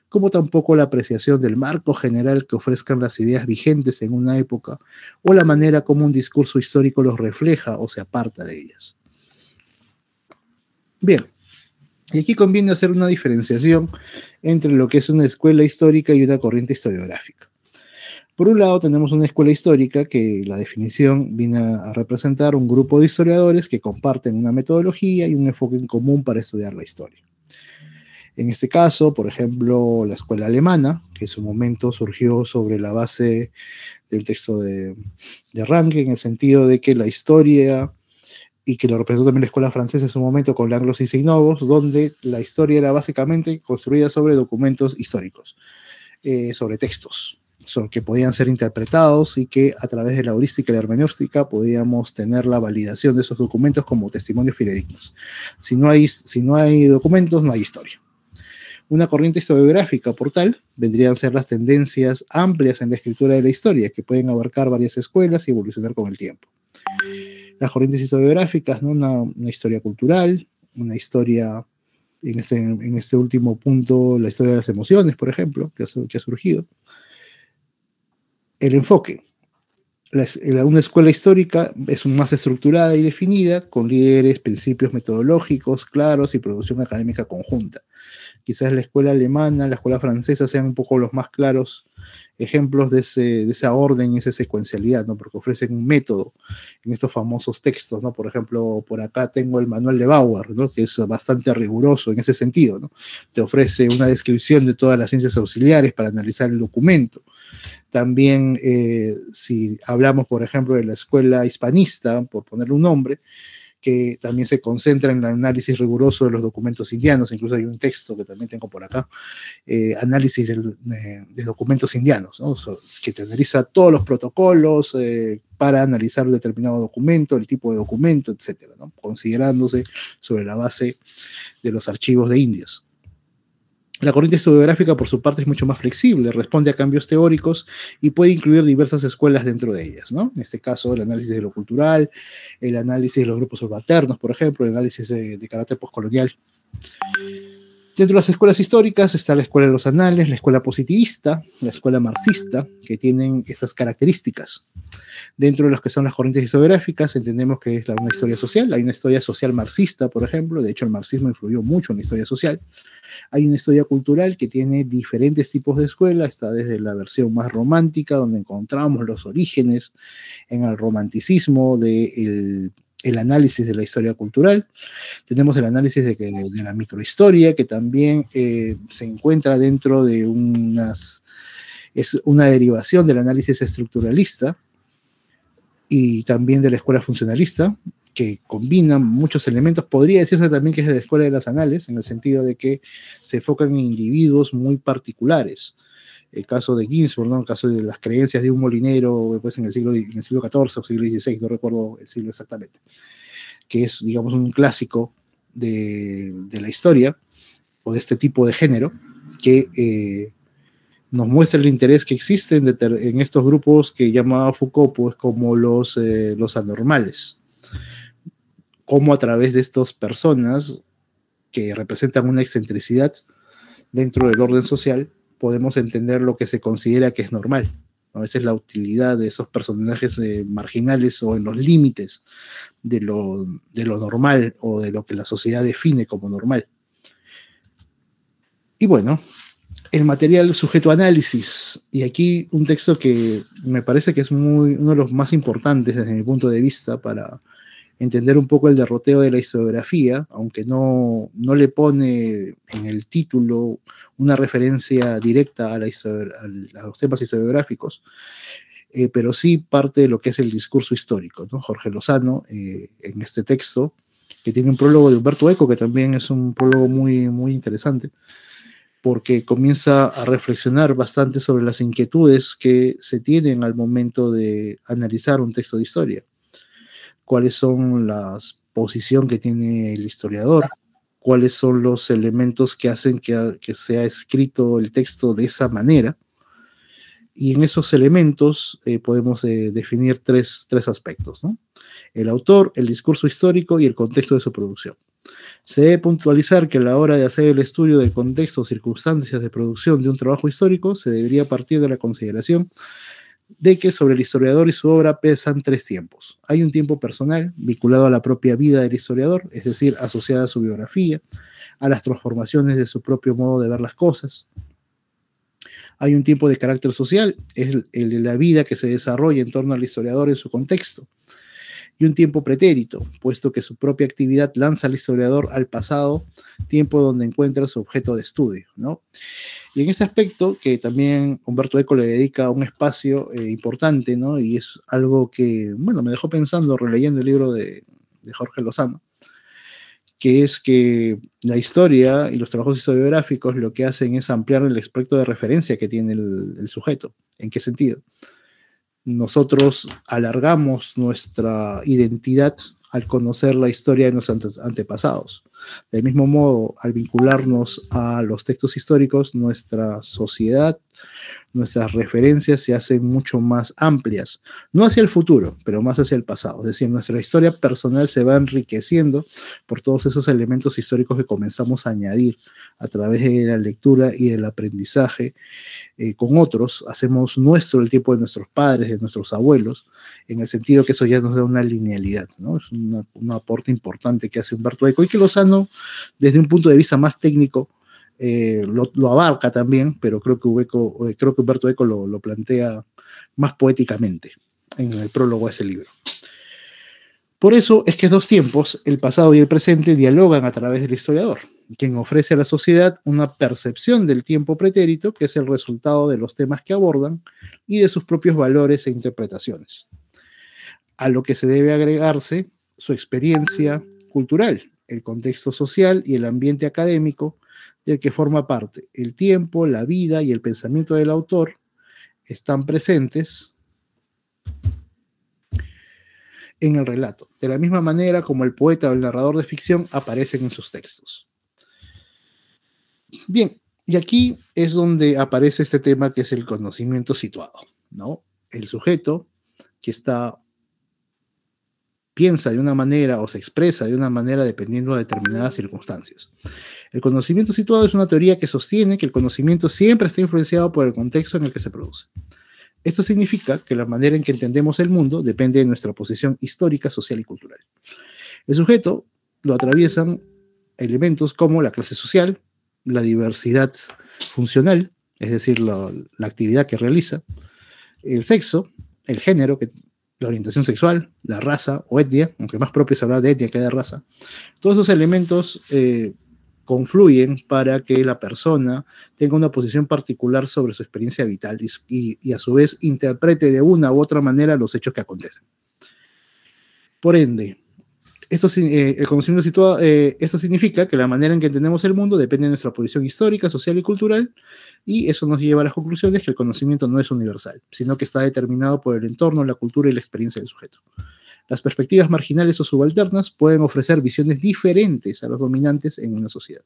como tampoco la apreciación del marco general que ofrezcan las ideas vigentes en una época o la manera como un discurso histórico los refleja o se aparta de ellas. Bien, y aquí conviene hacer una diferenciación entre lo que es una escuela histórica y una corriente historiográfica. Por un lado tenemos una escuela histórica que la definición viene a representar un grupo de historiadores que comparten una metodología y un enfoque en común para estudiar la historia. En este caso, por ejemplo, la escuela alemana, que en su momento surgió sobre la base del texto de Ranke, en el sentido de que la historia, y que lo representó también la escuela francesa en su momento con Langlois y Seinovos, donde la historia era básicamente construida sobre documentos históricos, sobre textos que podían ser interpretados y que a través de la heurística y la hermenéutica podíamos tener la validación de esos documentos como testimonios fidedignos. Si no hay documentos, no hay historia. Una corriente historiográfica, por tal, vendrían a ser las tendencias amplias en la escritura de la historia, que pueden abarcar varias escuelas y evolucionar con el tiempo. Las corrientes historiográficas, ¿no? Una historia cultural, una historia, en este último punto, la historia de las emociones, por ejemplo, que ha surgido. El enfoque. Una escuela histórica es más estructurada y definida, con líderes, principios metodológicos claros y producción académica conjunta. Quizás la escuela alemana, la escuela francesa sean un poco los más claros ejemplos de esa orden y esa secuencialidad, ¿no? Porque ofrecen un método en estos famosos textos, ¿no? Por ejemplo, por acá tengo el manual de Bauer, ¿no? Que es bastante riguroso en ese sentido, ¿no? Te ofrece una descripción de todas las ciencias auxiliares para analizar el documento. También, si hablamos, por ejemplo, de la escuela hispanista, por ponerle un nombre, que también se concentra en el análisis riguroso de los documentos indianos, incluso hay un texto que también tengo por acá, análisis de documentos indianos, ¿no? Que te analiza todos los protocolos para analizar un determinado documento, el tipo de documento, etcétera, ¿no? Considerándose sobre la base de los archivos de indios. La corriente historiográfica, por su parte, es mucho más flexible, responde a cambios teóricos y puede incluir diversas escuelas dentro de ellas, ¿no? En este caso, el análisis de lo cultural, el análisis de los grupos subalternos, por ejemplo, el análisis de carácter postcolonial. Dentro de las escuelas históricas está la escuela de los anales, la escuela positivista, la escuela marxista, que tienen estas características. Dentro de los que son las corrientes historiográficas, entendemos que es una historia social. Hay una historia social marxista, por ejemplo. De hecho, el marxismo influyó mucho en la historia social. Hay una historia cultural que tiene diferentes tipos de escuela. Está desde la versión más romántica, donde encontramos los orígenes en el romanticismo del análisis de la historia cultural. Tenemos el análisis de la microhistoria, que también se encuentra dentro de es una derivación del análisis estructuralista y también de la escuela funcionalista, que combina muchos elementos. Podría decirse también que es de la escuela de las anales, en el sentido de que se enfocan en individuos muy particulares. El caso de Ginsburg, ¿no? El caso de las creencias de un molinero, pues en el siglo XIV o siglo XVI, no recuerdo el siglo exactamente, que es, digamos, un clásico de la historia o de este tipo de género, que nos muestra el interés que existe en estos grupos que llamaba Foucault, pues, como los anormales. Cómo a través de estas personas que representan una excentricidad dentro del orden social podemos entender lo que se considera que es normal. A veces la utilidad de esos personajes marginales o en los límites de lo normal o de lo que la sociedad define como normal. Y bueno, el material sujeto a análisis. Y aquí un texto que me parece que es uno de los más importantes desde mi punto de vista para entender un poco el derroteo de la historiografía, aunque no le pone en el título una referencia directa a los temas historiográficos, pero sí parte de lo que es el discurso histórico, ¿no? Jorge Lozano, en este texto, que tiene un prólogo de Umberto Eco, que también es un prólogo muy, muy interesante, porque comienza a reflexionar bastante sobre las inquietudes que se tienen al momento de analizar un texto de historia. Cuáles son la posición que tiene el historiador, cuáles son los elementos que hacen que sea escrito el texto de esa manera. Y en esos elementos podemos definir tres aspectos, ¿no? El autor, el discurso histórico y el contexto de su producción. Se debe puntualizar que a la hora de hacer el estudio del contexto o circunstancias de producción de un trabajo histórico, se debería partir de la consideración de que sobre el historiador y su obra pesan tres tiempos. Hay un tiempo personal, vinculado a la propia vida del historiador, es decir, asociada a su biografía, a las transformaciones de su propio modo de ver las cosas. Hay un tiempo de carácter social, es el de la vida que se desarrolla en torno al historiador en su contexto. Y un tiempo pretérito, puesto que su propia actividad lanza al historiador al pasado, tiempo donde encuentra su objeto de estudio, ¿no? Y en ese aspecto, que también Umberto Eco le dedica un espacio importante, ¿no? Y es algo que, bueno, me dejó pensando releyendo el libro de Jorge Lozano, que es que la historia y los trabajos historiográficos lo que hacen es ampliar el espectro de referencia que tiene el sujeto. ¿En qué sentido? Nosotros alargamos nuestra identidad al conocer la historia de nuestros antepasados. Del mismo modo, al vincularnos a los textos históricos, nuestra sociedad, nuestras referencias se hacen mucho más amplias, no hacia el futuro, pero más hacia el pasado. Es decir, nuestra historia personal se va enriqueciendo por todos esos elementos históricos que comenzamos a añadir a través de la lectura y del aprendizaje con otros. Hacemos nuestro el tiempo de nuestros padres, de nuestros abuelos, en el sentido que eso ya nos da una linealidad, ¿no? Es un aporte importante que hace Umberto Eco y que Lozano, desde un punto de vista más técnico, lo abarca también, pero creo que Umberto Eco lo plantea más poéticamente en el prólogo a ese libro. Por eso es que dos tiempos, el pasado y el presente, dialogan a través del historiador, quien ofrece a la sociedad una percepción del tiempo pretérito, que es el resultado de los temas que abordan y de sus propios valores e interpretaciones, a lo que se debe agregarse su experiencia cultural, el contexto social y el ambiente académico del que forma parte. El tiempo, la vida y el pensamiento del autor están presentes en el relato, de la misma manera como el poeta o el narrador de ficción aparecen en sus textos. Bien, y aquí es donde aparece este tema que es el conocimiento situado, ¿no? El sujeto que piensa de una manera o se expresa de una manera dependiendo de determinadas circunstancias. El conocimiento situado es una teoría que sostiene que el conocimiento siempre está influenciado por el contexto en el que se produce. Esto significa que la manera en que entendemos el mundo depende de nuestra posición histórica, social y cultural. El sujeto lo atraviesan elementos como la clase social, la diversidad funcional, es decir, la actividad que realiza, el sexo, el género, la orientación sexual, la raza o etnia, aunque más propio es hablar de etnia que de raza. Todos esos elementos confluyen para que la persona tenga una posición particular sobre su experiencia vital y a su vez interprete de una u otra manera los hechos que acontecen. Por ende, el conocimiento situado, esto significa que la manera en que entendemos el mundo depende de nuestra posición histórica, social y cultural, y eso nos lleva a las conclusiones que el conocimiento no es universal, sino que está determinado por el entorno, la cultura y la experiencia del sujeto. Las perspectivas marginales o subalternas pueden ofrecer visiones diferentes a los dominantes en una sociedad.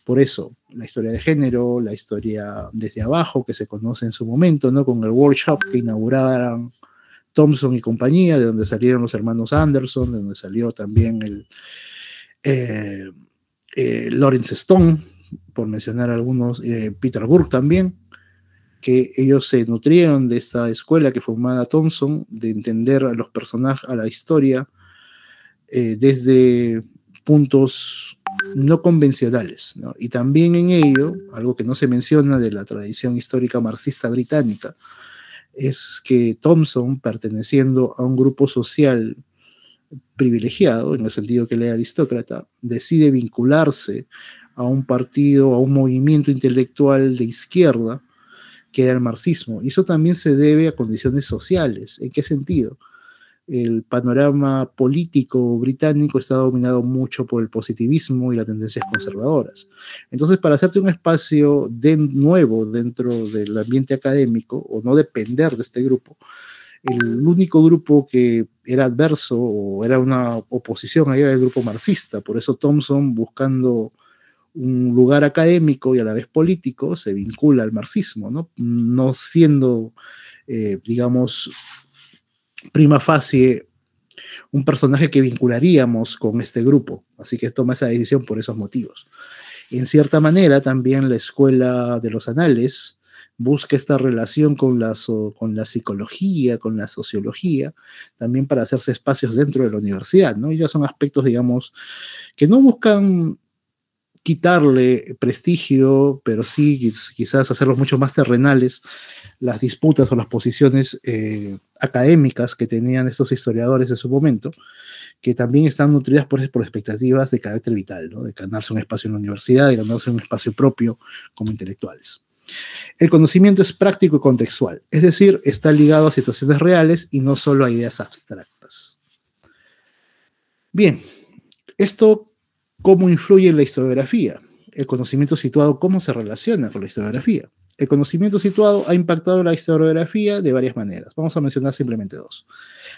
Por eso, la historia de género, la historia desde abajo, que se conoce en su momento, ¿no? Con el workshop que inauguraron Thompson y compañía, de donde salieron los hermanos Anderson, de donde salió también Lawrence Stone, por mencionar algunos, Peter Brook también. que ellos se nutrieron de esta escuela que formaba Thompson, de entender a los personajes, a la historia, desde puntos no convencionales, ¿no? Y también en ello, algo que no se menciona de la tradición histórica marxista británica, es que Thompson, perteneciendo a un grupo social privilegiado, en el sentido que él era aristócrata, decide vincularse a un partido, a un movimiento intelectual de izquierda, que era el marxismo. Y eso también se debe a condiciones sociales. ¿En qué sentido? El panorama político británico está dominado mucho por el positivismo y las tendencias conservadoras. Entonces, para hacerte un espacio nuevo dentro del ambiente académico, o no depender de este grupo, el único grupo que era adverso o era una oposición ahí era el grupo marxista. Por eso Thompson, buscando un lugar académico y a la vez político, se vincula al marxismo, ¿no? No siendo, digamos, prima facie un personaje que vincularíamos con este grupo. Así que toma esa decisión por esos motivos. En cierta manera, también la escuela de los anales busca esta relación con la psicología, con la sociología, también para hacerse espacios dentro de la universidad, ¿no? Y ya son aspectos, digamos, que no buscan quitarle prestigio, pero sí quizás hacerlos mucho más terrenales, las disputas o las posiciones académicas que tenían estos historiadores en su momento, que también están nutridas por expectativas de carácter vital, ¿no? De ganarse un espacio en la universidad, de ganarse un espacio propio como intelectuales. El conocimiento es práctico y contextual, es decir, está ligado a situaciones reales y no solo a ideas abstractas. Bien, esto, ¿cómo influye en la historiografía? El conocimiento situado, ¿cómo se relaciona con la historiografía? El conocimiento situado ha impactado la historiografía de varias maneras. Vamos a mencionar simplemente dos.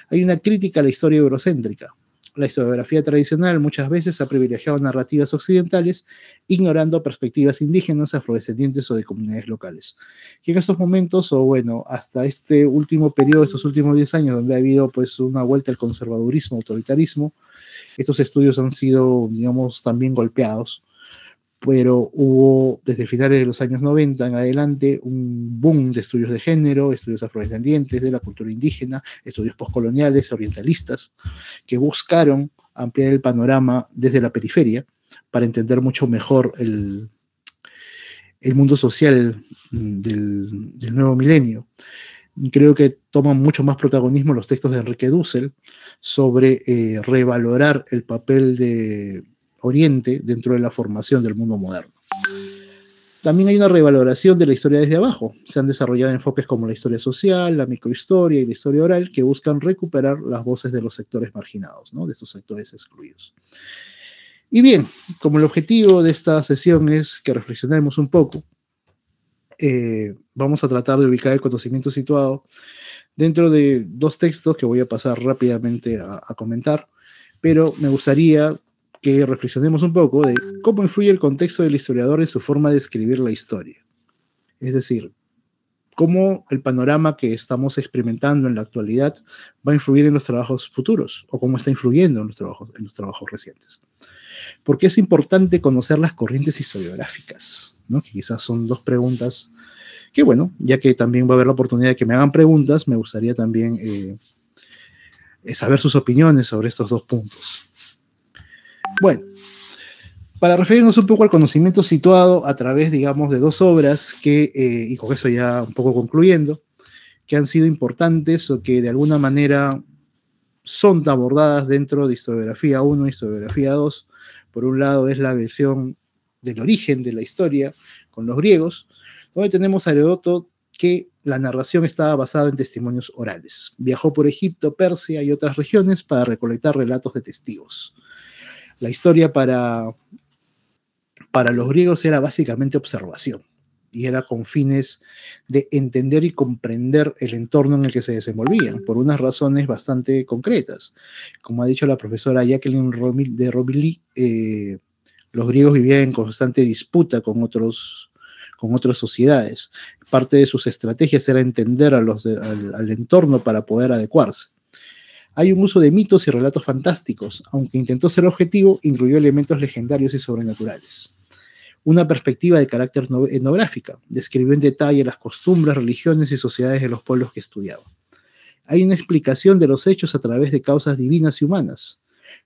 Hay una crítica a la historia eurocéntrica. La historiografía tradicional muchas veces ha privilegiado narrativas occidentales, ignorando perspectivas indígenas, afrodescendientes o de comunidades locales. Que en estos momentos, o bueno, hasta este último periodo, estos últimos 10 años, donde ha habido pues una vuelta al conservadurismo, autoritarismo, estos estudios han sido, digamos, también golpeados, pero hubo desde finales de los años 90 en adelante un boom de estudios de género, estudios afrodescendientes, de la cultura indígena, estudios postcoloniales, orientalistas, que buscaron ampliar el panorama desde la periferia para entender mucho mejor el mundo social del nuevo milenio. Creo que toman mucho más protagonismo los textos de Enrique Dussel sobre revalorar el papel de Oriente dentro de la formación del mundo moderno. También hay una revaloración de la historia desde abajo. Se han desarrollado enfoques como la historia social, la microhistoria y la historia oral que buscan recuperar las voces de los sectores marginados, ¿no? De estos sectores excluidos. Y bien, como el objetivo de esta sesión es que reflexionemos un poco, vamos a tratar de ubicar el conocimiento situado dentro de dos textos que voy a pasar rápidamente a comentar, pero me gustaría que reflexionemos un poco de cómo influye el contexto del historiador en su forma de escribir la historia. Es decir, cómo el panorama que estamos experimentando en la actualidad va a influir en los trabajos futuros, o cómo está influyendo en los trabajos recientes. ¿Por qué es importante conocer las corrientes historiográficas? ¿No? Que quizás son dos preguntas que, bueno, ya que también va a haber la oportunidad de que me hagan preguntas, me gustaría también saber sus opiniones sobre estos dos puntos. Bueno, para referirnos un poco al conocimiento situado a través, digamos, de dos obras que, y con eso ya un poco concluyendo, que han sido importantes o que de alguna manera son abordadas dentro de Historiografía 1 y Historiografía 2. Por un lado es la versión del origen de la historia con los griegos, donde tenemos a Heródoto, que la narración estaba basada en testimonios orales. Viajó por Egipto, Persia y otras regiones para recolectar relatos de testigos. La historia para los griegos era básicamente observación, y era con fines de entender y comprender el entorno en el que se desenvolvían, por unas razones bastante concretas. Como ha dicho la profesora Jacqueline de Romilly, los griegos vivían en constante disputa con otras sociedades. Parte de sus estrategias era entender al entorno para poder adecuarse. Hay un uso de mitos y relatos fantásticos, aunque intentó ser objetivo, incluyó elementos legendarios y sobrenaturales. una perspectiva de carácter etnográfica. Describió en detalle las costumbres, religiones y sociedades de los pueblos que estudiaba. Hay una explicación de los hechos a través de causas divinas y humanas.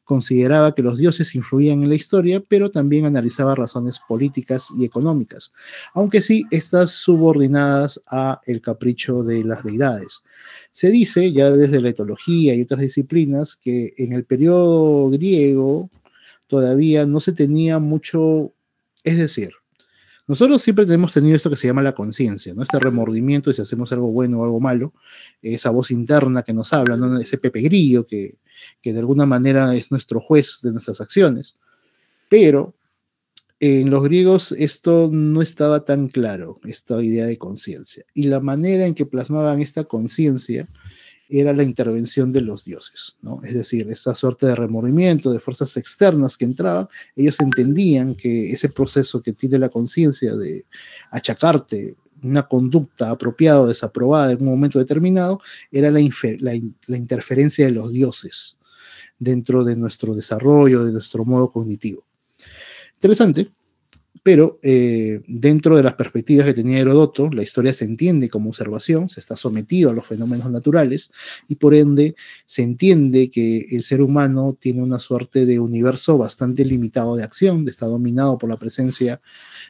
Consideraba que los dioses influían en la historia, pero también analizaba razones políticas y económicas, aunque sí estas subordinadas a el capricho de las deidades. Se dice, ya desde la etología y otras disciplinas, que en el periodo griego todavía no se tenía mucho, es decir, nosotros siempre hemos tenido esto que se llama la conciencia, ¿no? Este remordimiento de si hacemos algo bueno o algo malo, esa voz interna que nos habla, ¿no? Ese Pepe Grillo que de alguna manera es nuestro juez de nuestras acciones. Pero en los griegos esto no estaba tan claro, esta idea de conciencia. Y la manera en que plasmaban esta conciencia era la intervención de los dioses, ¿no? Es decir, esa suerte de remordimiento, de fuerzas externas que entraban, ellos entendían que ese proceso que tiene la conciencia de achacarte una conducta apropiada o desaprobada en un momento determinado, era la interferencia de los dioses dentro de nuestro desarrollo, de nuestro modo cognitivo. Interesante. Pero dentro de las perspectivas que tenía Heródoto, la historia se entiende como observación, se está sometido a los fenómenos naturales y por ende se entiende que el ser humano tiene una suerte de universo bastante limitado de acción, está dominado por la presencia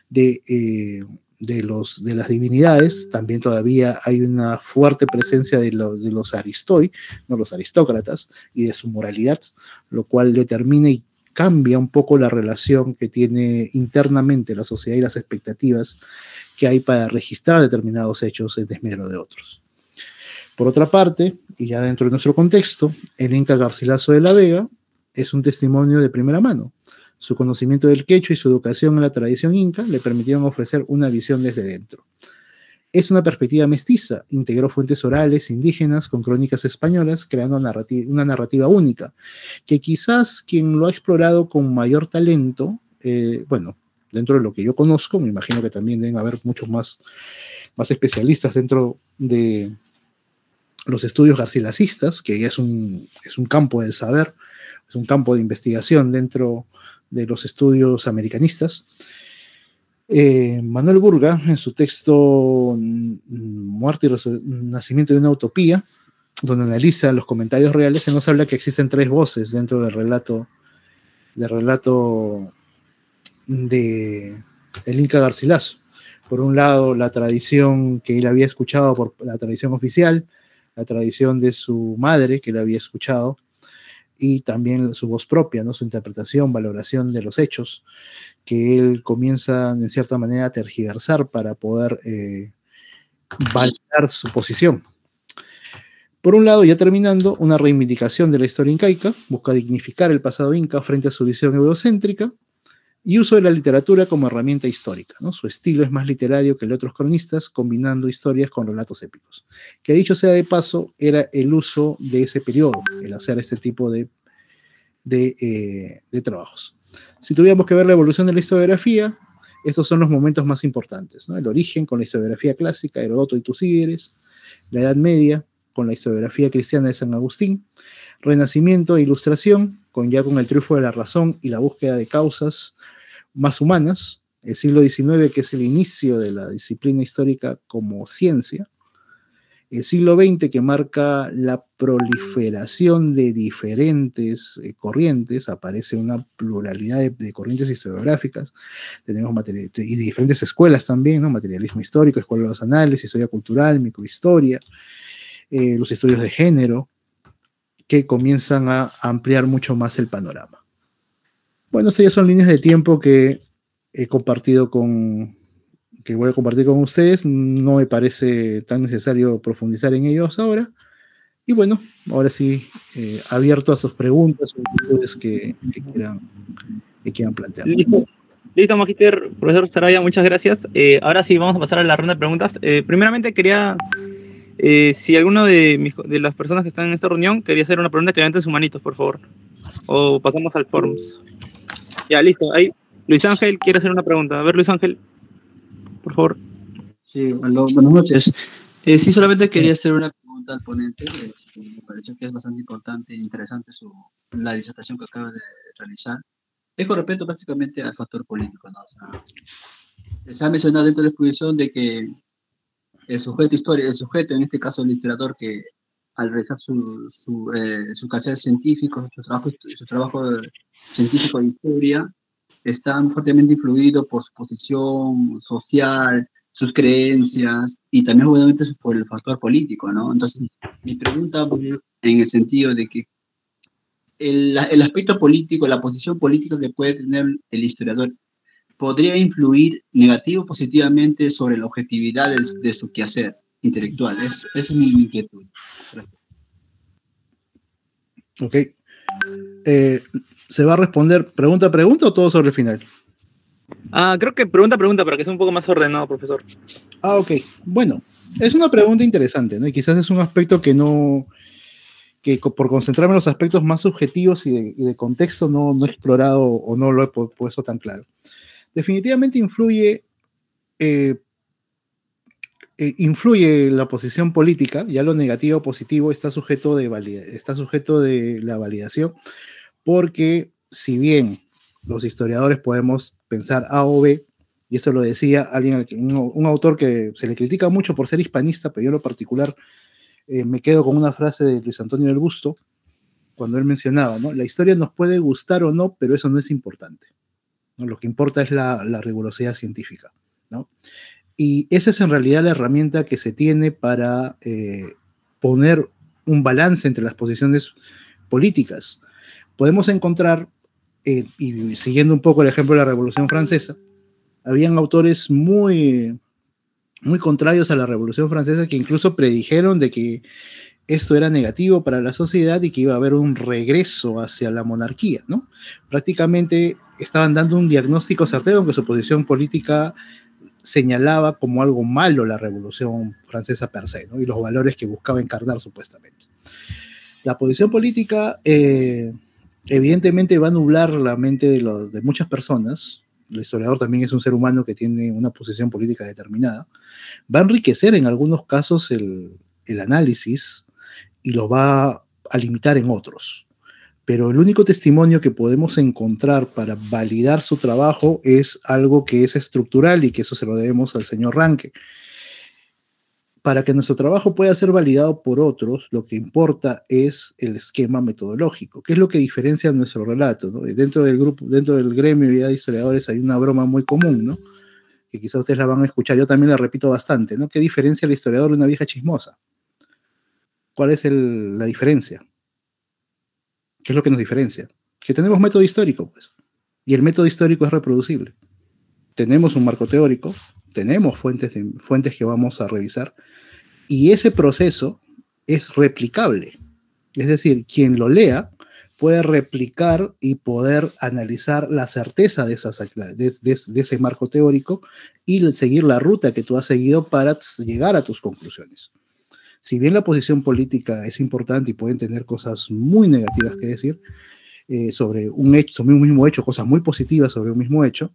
de las divinidades. También todavía hay una fuerte presencia de los aristoi, no los aristócratas, y de su moralidad, lo cual determina y cambia un poco la relación que tiene internamente la sociedad y las expectativas que hay para registrar determinados hechos en desmedro de otros. Por otra parte, y ya dentro de nuestro contexto, el Inca Garcilaso de la Vega es un testimonio de primera mano. Su conocimiento del quechua y su educación en la tradición inca le permitieron ofrecer una visión desde dentro. Es una perspectiva mestiza, integró fuentes orales indígenas con crónicas españolas, creando una narrativa única, que quizás quien lo ha explorado con mayor talento, bueno, dentro de lo que yo conozco, me imagino que también deben haber muchos más especialistas dentro de los estudios garcilacistas, que ya es un campo del saber, es un campo de investigación dentro de los estudios americanistas. Manuel Burga, en su texto Muerte y Nacimiento de una Utopía, donde analiza los comentarios reales, se nos habla que existen tres voces dentro del relato de el Inca Garcilaso. Por un lado, la tradición que él había escuchado, por la tradición oficial, la tradición de su madre que él había escuchado, y también su voz propia, ¿no? Su interpretación, valoración de los hechos, que él comienza en cierta manera a tergiversar para poder validar su posición. Por un lado, ya terminando, una reivindicación de la historia incaica, busca dignificar el pasado inca frente a su visión eurocéntrica, y uso de la literatura como herramienta histórica, ¿no? Su estilo es más literario que el de otros cronistas, combinando historias con relatos épicos. Que dicho sea de paso, era el uso de ese periodo, el hacer este tipo de trabajos. Si tuviéramos que ver la evolución de la historiografía, estos son los momentos más importantes, ¿no? El origen con la historiografía clásica, Heródoto y Tucídides, la Edad Media con la historiografía cristiana de San Agustín, Renacimiento e Ilustración, con el triunfo de la razón y la búsqueda de causas más humanas, el siglo XIX, que es el inicio de la disciplina histórica como ciencia, el siglo XX, que marca la proliferación de diferentes corrientes, aparece una pluralidad de corrientes historiográficas, tenemos y de diferentes escuelas también, ¿no? Materialismo histórico, escuela de los análisis, historia cultural, microhistoria, los estudios de género, que comienzan a ampliar mucho más el panorama. Bueno, estas ya son líneas de tiempo que voy a compartir con ustedes. No me parece tan necesario profundizar en ellos ahora. Y bueno, ahora sí, abierto a sus preguntas o inquietudes que quieran plantear. Listo, Magister, profesor Sarabia, muchas gracias. Ahora sí, vamos a pasar a la ronda de preguntas. Primeramente quería, si alguno de las personas que están en esta reunión quería hacer una pregunta, que levanten sus manitos, por favor. O pasamos al Forms. Ya, listo. Ahí, Luis Ángel quiere hacer una pregunta. A ver, Luis Ángel, por favor. Sí, buenas noches. Sí, solamente quería hacer una pregunta al ponente. Me pareció que es bastante importante e interesante la disertación que acaba de realizar. es con respecto básicamente al factor político, ¿no? O sea, se ha mencionado dentro de la exposición de que el sujeto, en este caso el historiador, que al realizar su quehacer científico, su trabajo científico de historia, está fuertemente influido por su posición social, sus creencias y también obviamente por el factor político, ¿no? Entonces, mi pregunta va en el sentido de que el aspecto político, la posición política que puede tener el historiador, podría influir negativo o positivamente sobre la objetividad de su quehacer intelectual. Esa es mi inquietud. Gracias. Ok. ¿Se va a responder pregunta a pregunta o todo sobre el final? Creo que pregunta a pregunta para que sea un poco más ordenado, profesor. Ok. Bueno, es una pregunta interesante, ¿no? Y quizás es un aspecto que por concentrarme en los aspectos más subjetivos y de contexto no he explorado o no lo he puesto tan claro. Definitivamente influye la posición política, ya lo negativo o positivo está sujeto de la validación, porque si bien los historiadores podemos pensar A o B, y eso lo decía alguien, un autor que se le critica mucho por ser hispanista, pero yo en lo particular me quedo con una frase de Luis Antonio del Busto, cuando él mencionaba, ¿no? La historia nos puede gustar o no, pero eso no es importante, ¿no? Lo que importa es la rigurosidad científica, ¿no? Y esa es en realidad la herramienta que se tiene para poner un balance entre las posiciones políticas. Podemos encontrar, y siguiendo un poco el ejemplo de la Revolución Francesa, habían autores muy contrarios a la Revolución Francesa que incluso predijeron de que esto era negativo para la sociedad y que iba a haber un regreso hacia la monarquía, ¿no? Prácticamente estaban dando un diagnóstico certero, aunque su posición política señalaba como algo malo la Revolución Francesa per se, ¿no? Y los valores que buscaba encarnar supuestamente. La posición política evidentemente va a nublar la mente de muchas personas. El historiador también es un ser humano que tiene una posición política determinada. Va a enriquecer en algunos casos el análisis y lo va a limitar en otros. Pero el único testimonio que podemos encontrar para validar su trabajo es algo que es estructural y que eso se lo debemos al señor Ranke. Para que nuestro trabajo pueda ser validado por otros, lo que importa es el esquema metodológico, que es lo que diferencia nuestro relato, ¿no? Dentro del gremio de historiadores hay una broma muy común, ¿no? Que quizás ustedes la van a escuchar, yo también la repito bastante, ¿no? ¿Qué diferencia el historiador de una vieja chismosa? ¿Cuál es la diferencia? ¿Qué es lo que nos diferencia? Que tenemos método histórico, pues. Y el método histórico es reproducible. Tenemos un marco teórico, tenemos fuentes que vamos a revisar, y ese proceso es replicable. Es decir, quien lo lea puede replicar y poder analizar la certeza de ese marco teórico y seguir la ruta que tú has seguido para llegar a tus conclusiones. Si bien la posición política es importante y pueden tener cosas muy negativas que decir sobre un mismo hecho, cosas muy positivas sobre un mismo hecho,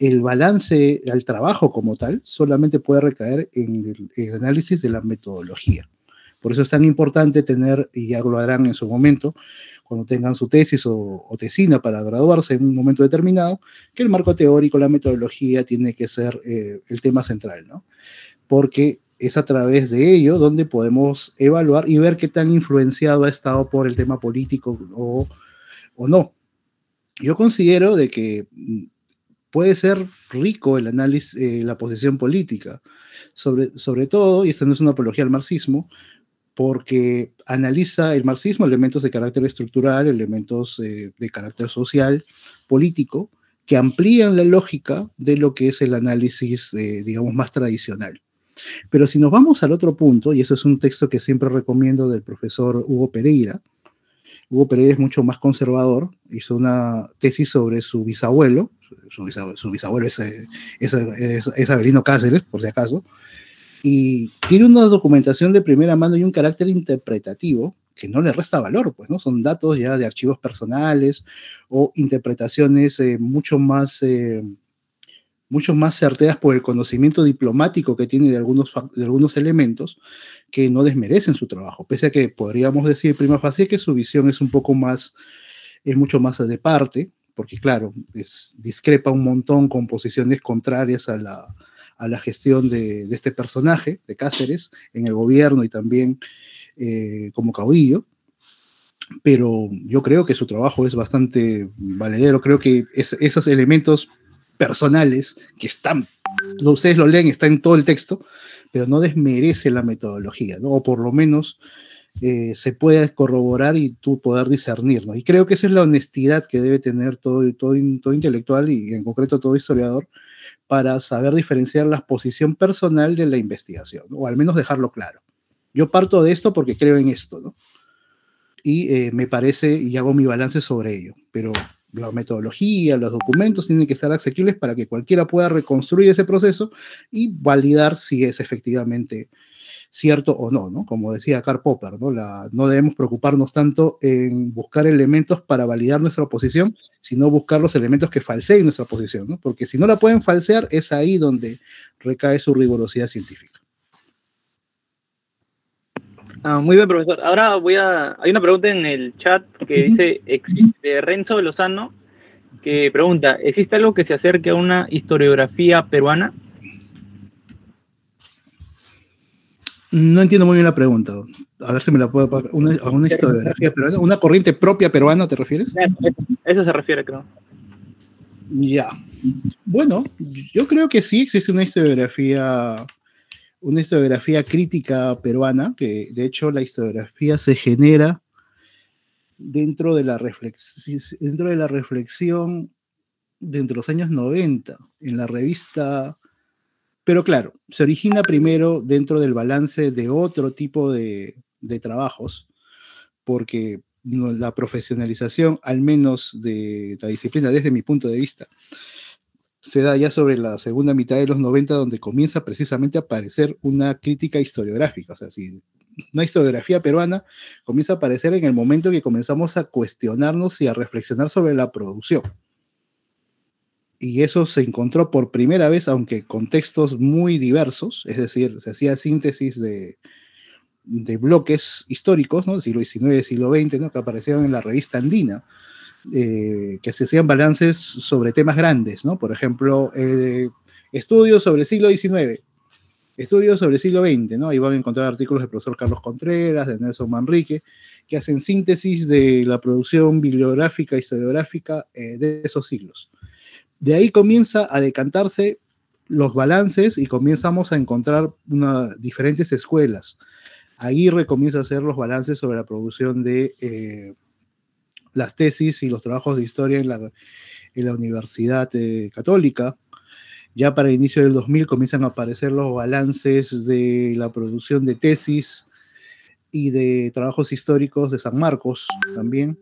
el balance al trabajo como tal solamente puede recaer en el análisis de la metodología. Por eso es tan importante tener, y ya lo harán en su momento, cuando tengan su tesis o tesina para graduarse en un momento determinado, que el marco teórico, la metodología tiene que ser el tema central, ¿no? Porque es a través de ello donde podemos evaluar y ver qué tan influenciado ha estado por el tema político o no. Yo considero de que puede ser rico el análisis, la posición política, sobre todo, y esta no es una apología al marxismo, porque analiza el marxismo elementos de carácter estructural, elementos de carácter social, político, que amplían la lógica de lo que es el análisis, digamos, más tradicional. Pero si nos vamos al otro punto, y eso es un texto que siempre recomiendo del profesor Hugo Pereira es mucho más conservador, hizo una tesis sobre su bisabuelo, su bisabuelo es Avelino Cáceres, por si acaso, y tiene una documentación de primera mano y un carácter interpretativo que no le resta valor, pues, ¿no? Son datos ya de archivos personales o interpretaciones mucho más certeras por el conocimiento diplomático que tiene de algunos elementos que no desmerecen su trabajo, pese a que podríamos decir prima facie que su visión es mucho más de parte, porque claro, discrepa un montón con posiciones contrarias a la gestión de este personaje, de Cáceres, en el gobierno y también como caudillo, pero yo creo que su trabajo es bastante valedero, creo que esos elementos personales que están, ustedes lo leen, está en todo el texto, pero no desmerece la metodología, ¿no? O por lo menos se puede corroborar y tú poder discernir, ¿no? Y creo que esa es la honestidad que debe tener todo intelectual y en concreto todo historiador para saber diferenciar la posición personal de la investigación, ¿no? O al menos dejarlo claro. Yo parto de esto porque creo en esto, ¿no? Y me parece, y hago mi balance sobre ello, pero la metodología, los documentos tienen que estar asequibles para que cualquiera pueda reconstruir ese proceso y validar si es efectivamente cierto o no, ¿no? Como decía Karl Popper, ¿no? No debemos preocuparnos tanto en buscar elementos para validar nuestra posición, sino buscar los elementos que falseen nuestra posición, ¿no? Porque si no la pueden falsear, es ahí donde recae su rigurosidad científica. Muy bien, profesor. Ahora hay una pregunta en el chat que dice, de Renzo Lozano, que pregunta, ¿existe algo que se acerque a una historiografía peruana? No entiendo muy bien la pregunta. A ver si me la puedo pagar. ¿Una historiografía peruana? ¿Una corriente propia peruana te refieres? Eso se refiere, creo. Ya. Bueno, yo creo que sí existe una historiografía crítica peruana, que de hecho la historiografía se genera dentro de la reflexión dentro de los años 90, en la revista, pero claro, se origina primero dentro del balance de otro tipo de trabajos, porque la profesionalización, al menos de la disciplina desde mi punto de vista, se da ya sobre la segunda mitad de los 90, donde comienza precisamente a aparecer una crítica historiográfica. O sea, si una historiografía peruana comienza a aparecer en el momento que comenzamos a cuestionarnos y a reflexionar sobre la producción. Y eso se encontró por primera vez, aunque con textos muy diversos, es decir, se hacía síntesis de bloques históricos, ¿no? Siglo XIX, siglo XX, ¿no? Que aparecieron en la revista Andina, que se hacían balances sobre temas grandes, ¿no? Por ejemplo, estudios sobre el siglo XIX, estudios sobre el siglo XX, ¿no? Ahí van a encontrar artículos del profesor Carlos Contreras, de Nelson Manrique, que hacen síntesis de la producción bibliográfica, historiográfica de esos siglos. De ahí comienza a decantarse los balances y comenzamos a encontrar diferentes escuelas. Aguirre comienza a hacer los balances sobre la producción de las tesis y los trabajos de historia en la Universidad Católica. Ya para el inicio del 2000 comienzan a aparecer los balances de la producción de tesis y de trabajos históricos de San Marcos también.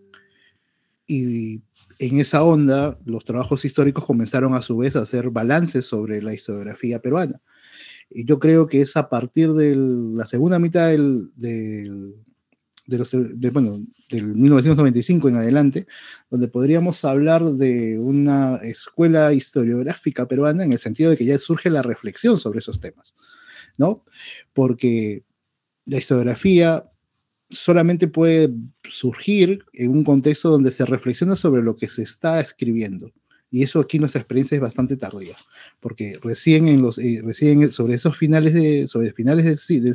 Y en esa onda, los trabajos históricos comenzaron a su vez a hacer balances sobre la historiografía peruana. Y yo creo que es a partir de la segunda mitad del 1995 en adelante, donde podríamos hablar de una escuela historiográfica peruana en el sentido de que ya surge la reflexión sobre esos temas, ¿no? Porque la historiografía solamente puede surgir en un contexto donde se reflexiona sobre lo que se está escribiendo. Y eso aquí nuestra experiencia es bastante tardía, porque recién sobre finales del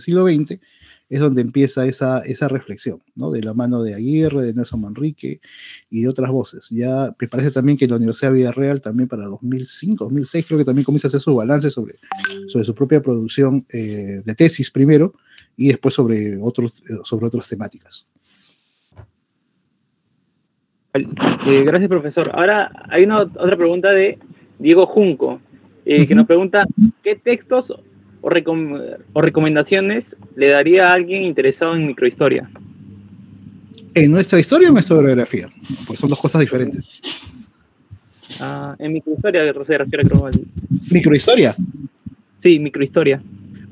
siglo XX es donde empieza esa reflexión, ¿no? De la mano de Aguirre, de Nelson Manrique y de otras voces. Ya me parece también que la Universidad de Villarreal también para 2005, 2006 creo que también comienza a hacer su balance sobre su propia producción de tesis primero y después sobre otras temáticas. Gracias, profesor. Ahora hay otra pregunta de Diego Junco, que nos pregunta, ¿qué textos o recomendaciones le daría a alguien interesado en microhistoria? ¿En nuestra historia o en nuestra biografía? Pues son dos cosas diferentes. En microhistoria se refiere, creo. ¿Microhistoria? Sí, microhistoria.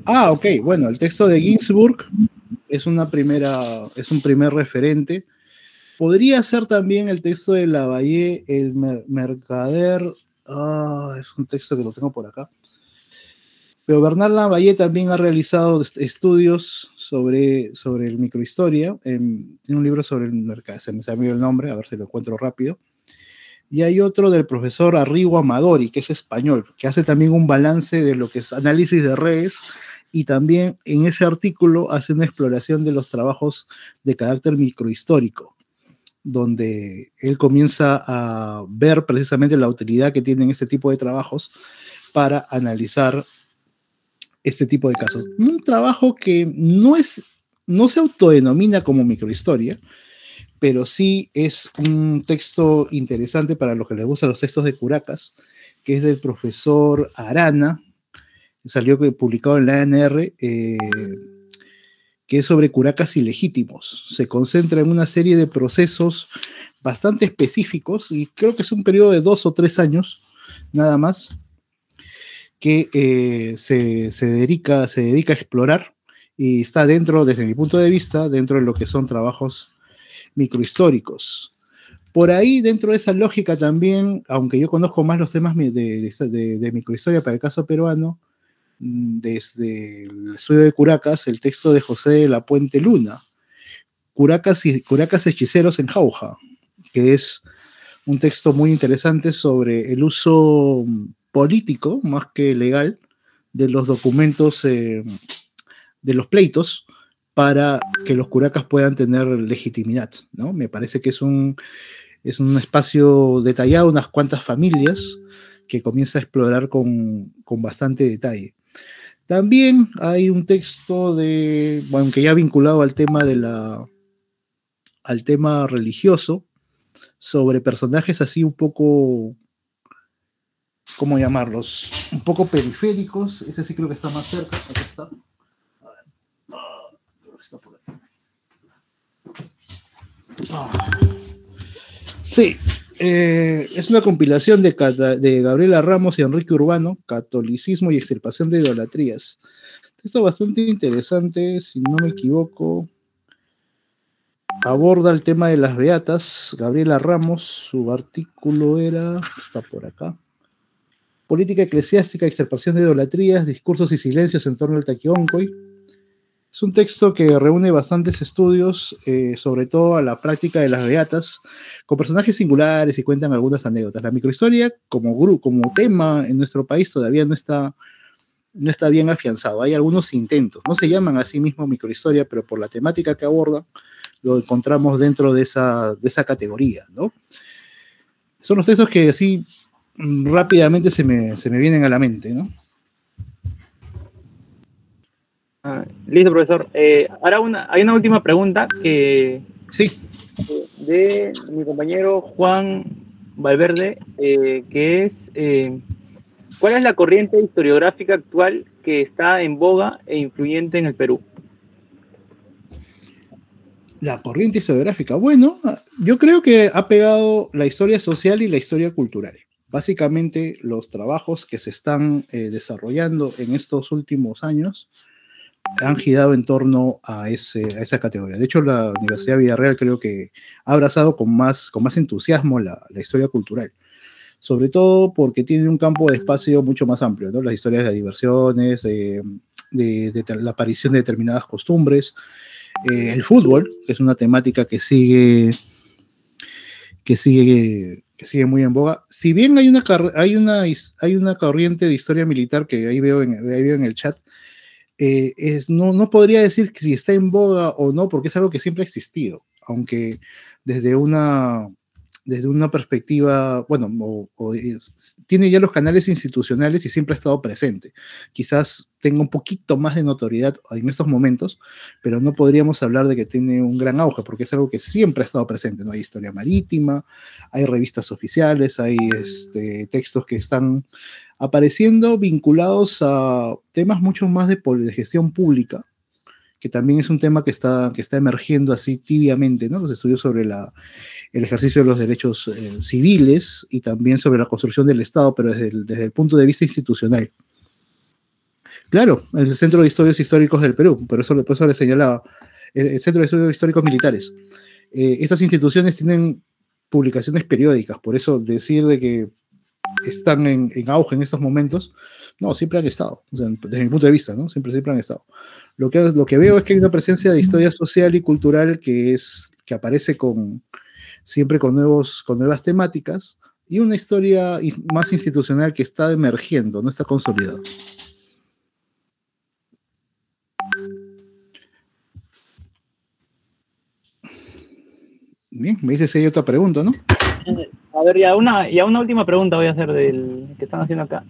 Ok. Bueno, el texto de Ginsburg es un primer referente. Podría ser también el texto de Lavallée, el mercader. Es un texto que lo tengo por acá. Pero Bernard Lavallée también ha realizado estudios sobre el microhistoria. Tiene un libro sobre el mercado, se me olvidó el nombre, a ver si lo encuentro rápido. y hay otro del profesor Arrigo Amadori, que es español, que hace también un balance de lo que es análisis de redes, y también en ese artículo hace una exploración de los trabajos de carácter microhistórico, donde él comienza a ver precisamente la utilidad que tienen este tipo de trabajos para analizar este tipo de casos. Un trabajo que no se autodenomina como microhistoria, pero sí es un texto interesante para los que les gustan los textos de Curacas, que es del profesor Arana, salió publicado en la ANR, que es sobre Curacas ilegítimos. Se concentra en una serie de procesos bastante específicos, y creo que es un periodo de 2 o 3 años, nada más, que se dedica a explorar, y está dentro, desde mi punto de vista, dentro de lo que son trabajos microhistóricos. Por ahí, dentro de esa lógica también, aunque yo conozco más los temas de microhistoria para el caso peruano, desde el estudio de Curacas, el texto de José de la Puente Luna, Curacas hechiceros en Jauja, que es un texto muy interesante sobre el uso político, más que legal, de los documentos de los pleitos para que los curacas puedan tener legitimidad, ¿no? Me parece que es un espacio detallado, unas cuantas familias, que comienza a explorar con bastante detalle. También hay un texto que ya vinculado al tema al tema religioso, sobre personajes así un poco, ¿cómo llamarlos? Un poco periféricos. Ese sí creo que está más cerca. Aquí está. A ver. Creo que está por aquí. Sí. Es una compilación de Gabriela Ramos y Enrique Urbano, Catolicismo y extirpación de idolatrías. Texto bastante interesante, si no me equivoco. Aborda el tema de las beatas. Gabriela Ramos, su artículo está por acá. Política eclesiástica, extirpación de idolatrías, discursos y silencios en torno al Taquioncoy. Es un texto que reúne bastantes estudios, sobre todo a la práctica de las beatas, con personajes singulares, y cuentan algunas anécdotas. La microhistoria como tema en nuestro país todavía no está bien afianzado. Hay algunos intentos, no se llaman a sí mismo microhistoria, pero por la temática que abordan, lo encontramos dentro de esa categoría, ¿no? Son los textos que así rápidamente se me vienen a la mente, ¿no? Listo, profesor. Ahora hay una última pregunta Sí. De mi compañero Juan Valverde, que es, ¿cuál es la corriente historiográfica actual que está en boga e influyente en el Perú? La corriente historiográfica. Bueno, yo creo que ha pegado la historia social y la historia cultural. Básicamente, los trabajos que se están desarrollando en estos últimos años han girado en torno a esa categoría. De hecho, la Universidad de Villarreal creo que ha abrazado con más entusiasmo la historia cultural, sobre todo porque tiene un campo de espacio mucho más amplio, ¿no? Las historias de las diversiones, de la aparición de determinadas costumbres, el fútbol, que es una temática que sigue muy en boga. Si bien hay una corriente de historia militar que ahí veo en el chat, no podría decir si está en boga o no, porque es algo que siempre ha existido, aunque desde una perspectiva, bueno, tiene ya los canales institucionales y siempre ha estado presente. Quizás tenga un poquito más de notoriedad en estos momentos, pero no podríamos hablar de que tiene un gran auge, porque es algo que siempre ha estado presente, ¿no? Hay historia marítima, hay revistas oficiales, hay textos que están apareciendo vinculados a temas mucho más de gestión pública, que también es un tema que está emergiendo así tibiamente, ¿no? Los estudios sobre el ejercicio de los derechos civiles, y también sobre la construcción del Estado, pero desde el punto de vista institucional. Claro, el Centro de Estudios Históricos del Perú, por eso le señalaba, el Centro de Estudios Históricos Militares. Estas instituciones tienen publicaciones periódicas, por eso decir de que están en auge en estos momentos, no, siempre han estado, o sea, desde mi punto de vista, ¿no? Siempre han estado. Lo que veo es que hay una presencia de historia social y cultural que aparece siempre con nuevas temáticas, y una historia más institucional que está emergiendo, no está consolidada. Bien, me dice si hay otra pregunta, ¿no? A ver, ya una última pregunta voy a hacer del que están haciendo acá.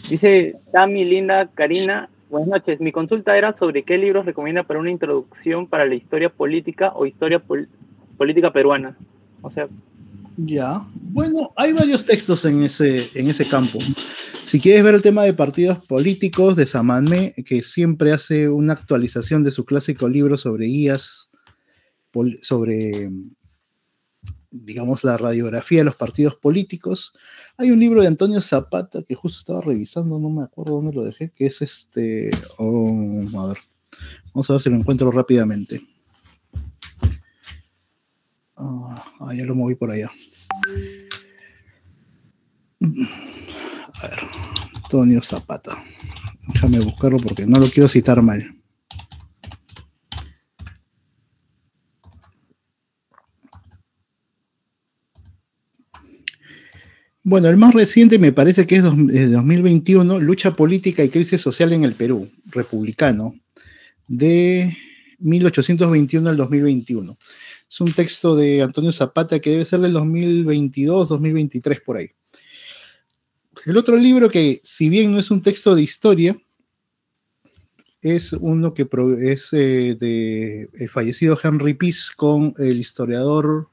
Dice Tami, Linda, Karina, buenas noches. Mi consulta era sobre qué libros recomienda para una introducción para la historia política o historia política peruana. O sea... Ya, bueno, hay varios textos en ese campo. Si quieres ver el tema de partidos políticos, de Samané, que siempre hace una actualización de su clásico libro sobre guías, sobre, digamos, la radiografía de los partidos políticos. Hay un libro de Antonio Zapata que justo estaba revisando, no me acuerdo dónde lo dejé, que es a ver, vamos a ver si lo encuentro rápidamente. Ya lo moví por allá. A ver, Antonio Zapata. Déjame buscarlo porque no lo quiero citar mal. Bueno, el más reciente me parece que es de 2021, Lucha Política y Crisis Social en el Perú, republicano, de 1821 al 2021. Es un texto de Antonio Zapata que debe ser del 2022, 2023, por ahí. El otro libro que, si bien no es un texto de historia, es uno que es de el fallecido Henry Pease con el historiador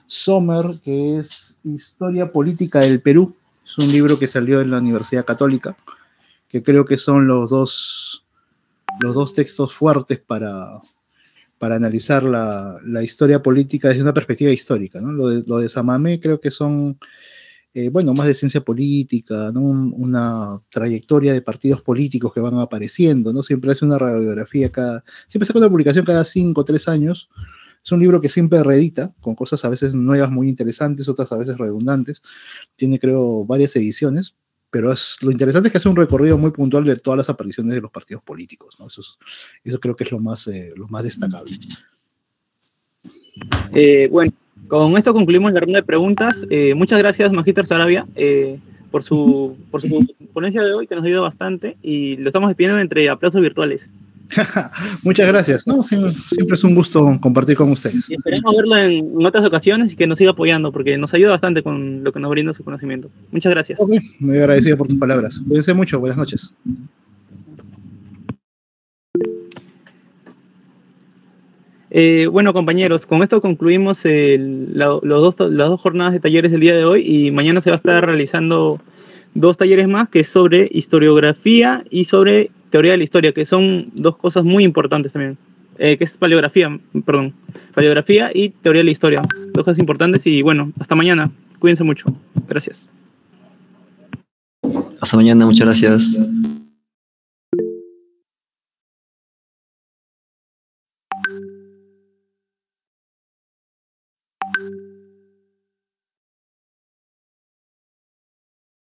Sommer, que es Historia Política del Perú. Es un libro que salió en la Universidad Católica, que creo que son los dos textos fuertes para analizar la historia política desde una perspectiva histórica, ¿no? Lo de Samamé creo que son, más de ciencia política, ¿no? Una trayectoria de partidos políticos que van apareciendo, ¿no? Siempre hace una radiografía siempre saca una publicación cada 5 o 3 años. Es un libro que siempre reedita, con cosas a veces nuevas muy interesantes, otras a veces redundantes. Tiene, creo, varias ediciones, pero lo interesante es que hace un recorrido muy puntual de todas las apariciones de los partidos políticos, ¿no? Eso creo que es lo más destacable. Bueno, con esto concluimos la ronda de preguntas. Muchas gracias, Magíster Saravia, por su ponencia de hoy, que nos ayuda bastante, y lo estamos despidiendo entre aplausos virtuales. Muchas gracias, ¿no? Siempre es un gusto compartir con ustedes. Y esperemos verlo en otras ocasiones y que nos siga apoyando, porque nos ayuda bastante con lo que nos brinda su conocimiento. Muchas gracias. Okay. Muy agradecido por tus palabras. Cuídense mucho. Buenas noches. Bueno, compañeros, con esto concluimos las dos jornadas de talleres del día de hoy, y mañana se va a estar realizando 2 talleres más, que es sobre historiografía y sobre teoría de la historia, que son 2 cosas muy importantes también, que es paleografía y teoría de la historia, 2 cosas importantes. Y bueno, hasta mañana, cuídense mucho, gracias. Hasta mañana, muchas gracias.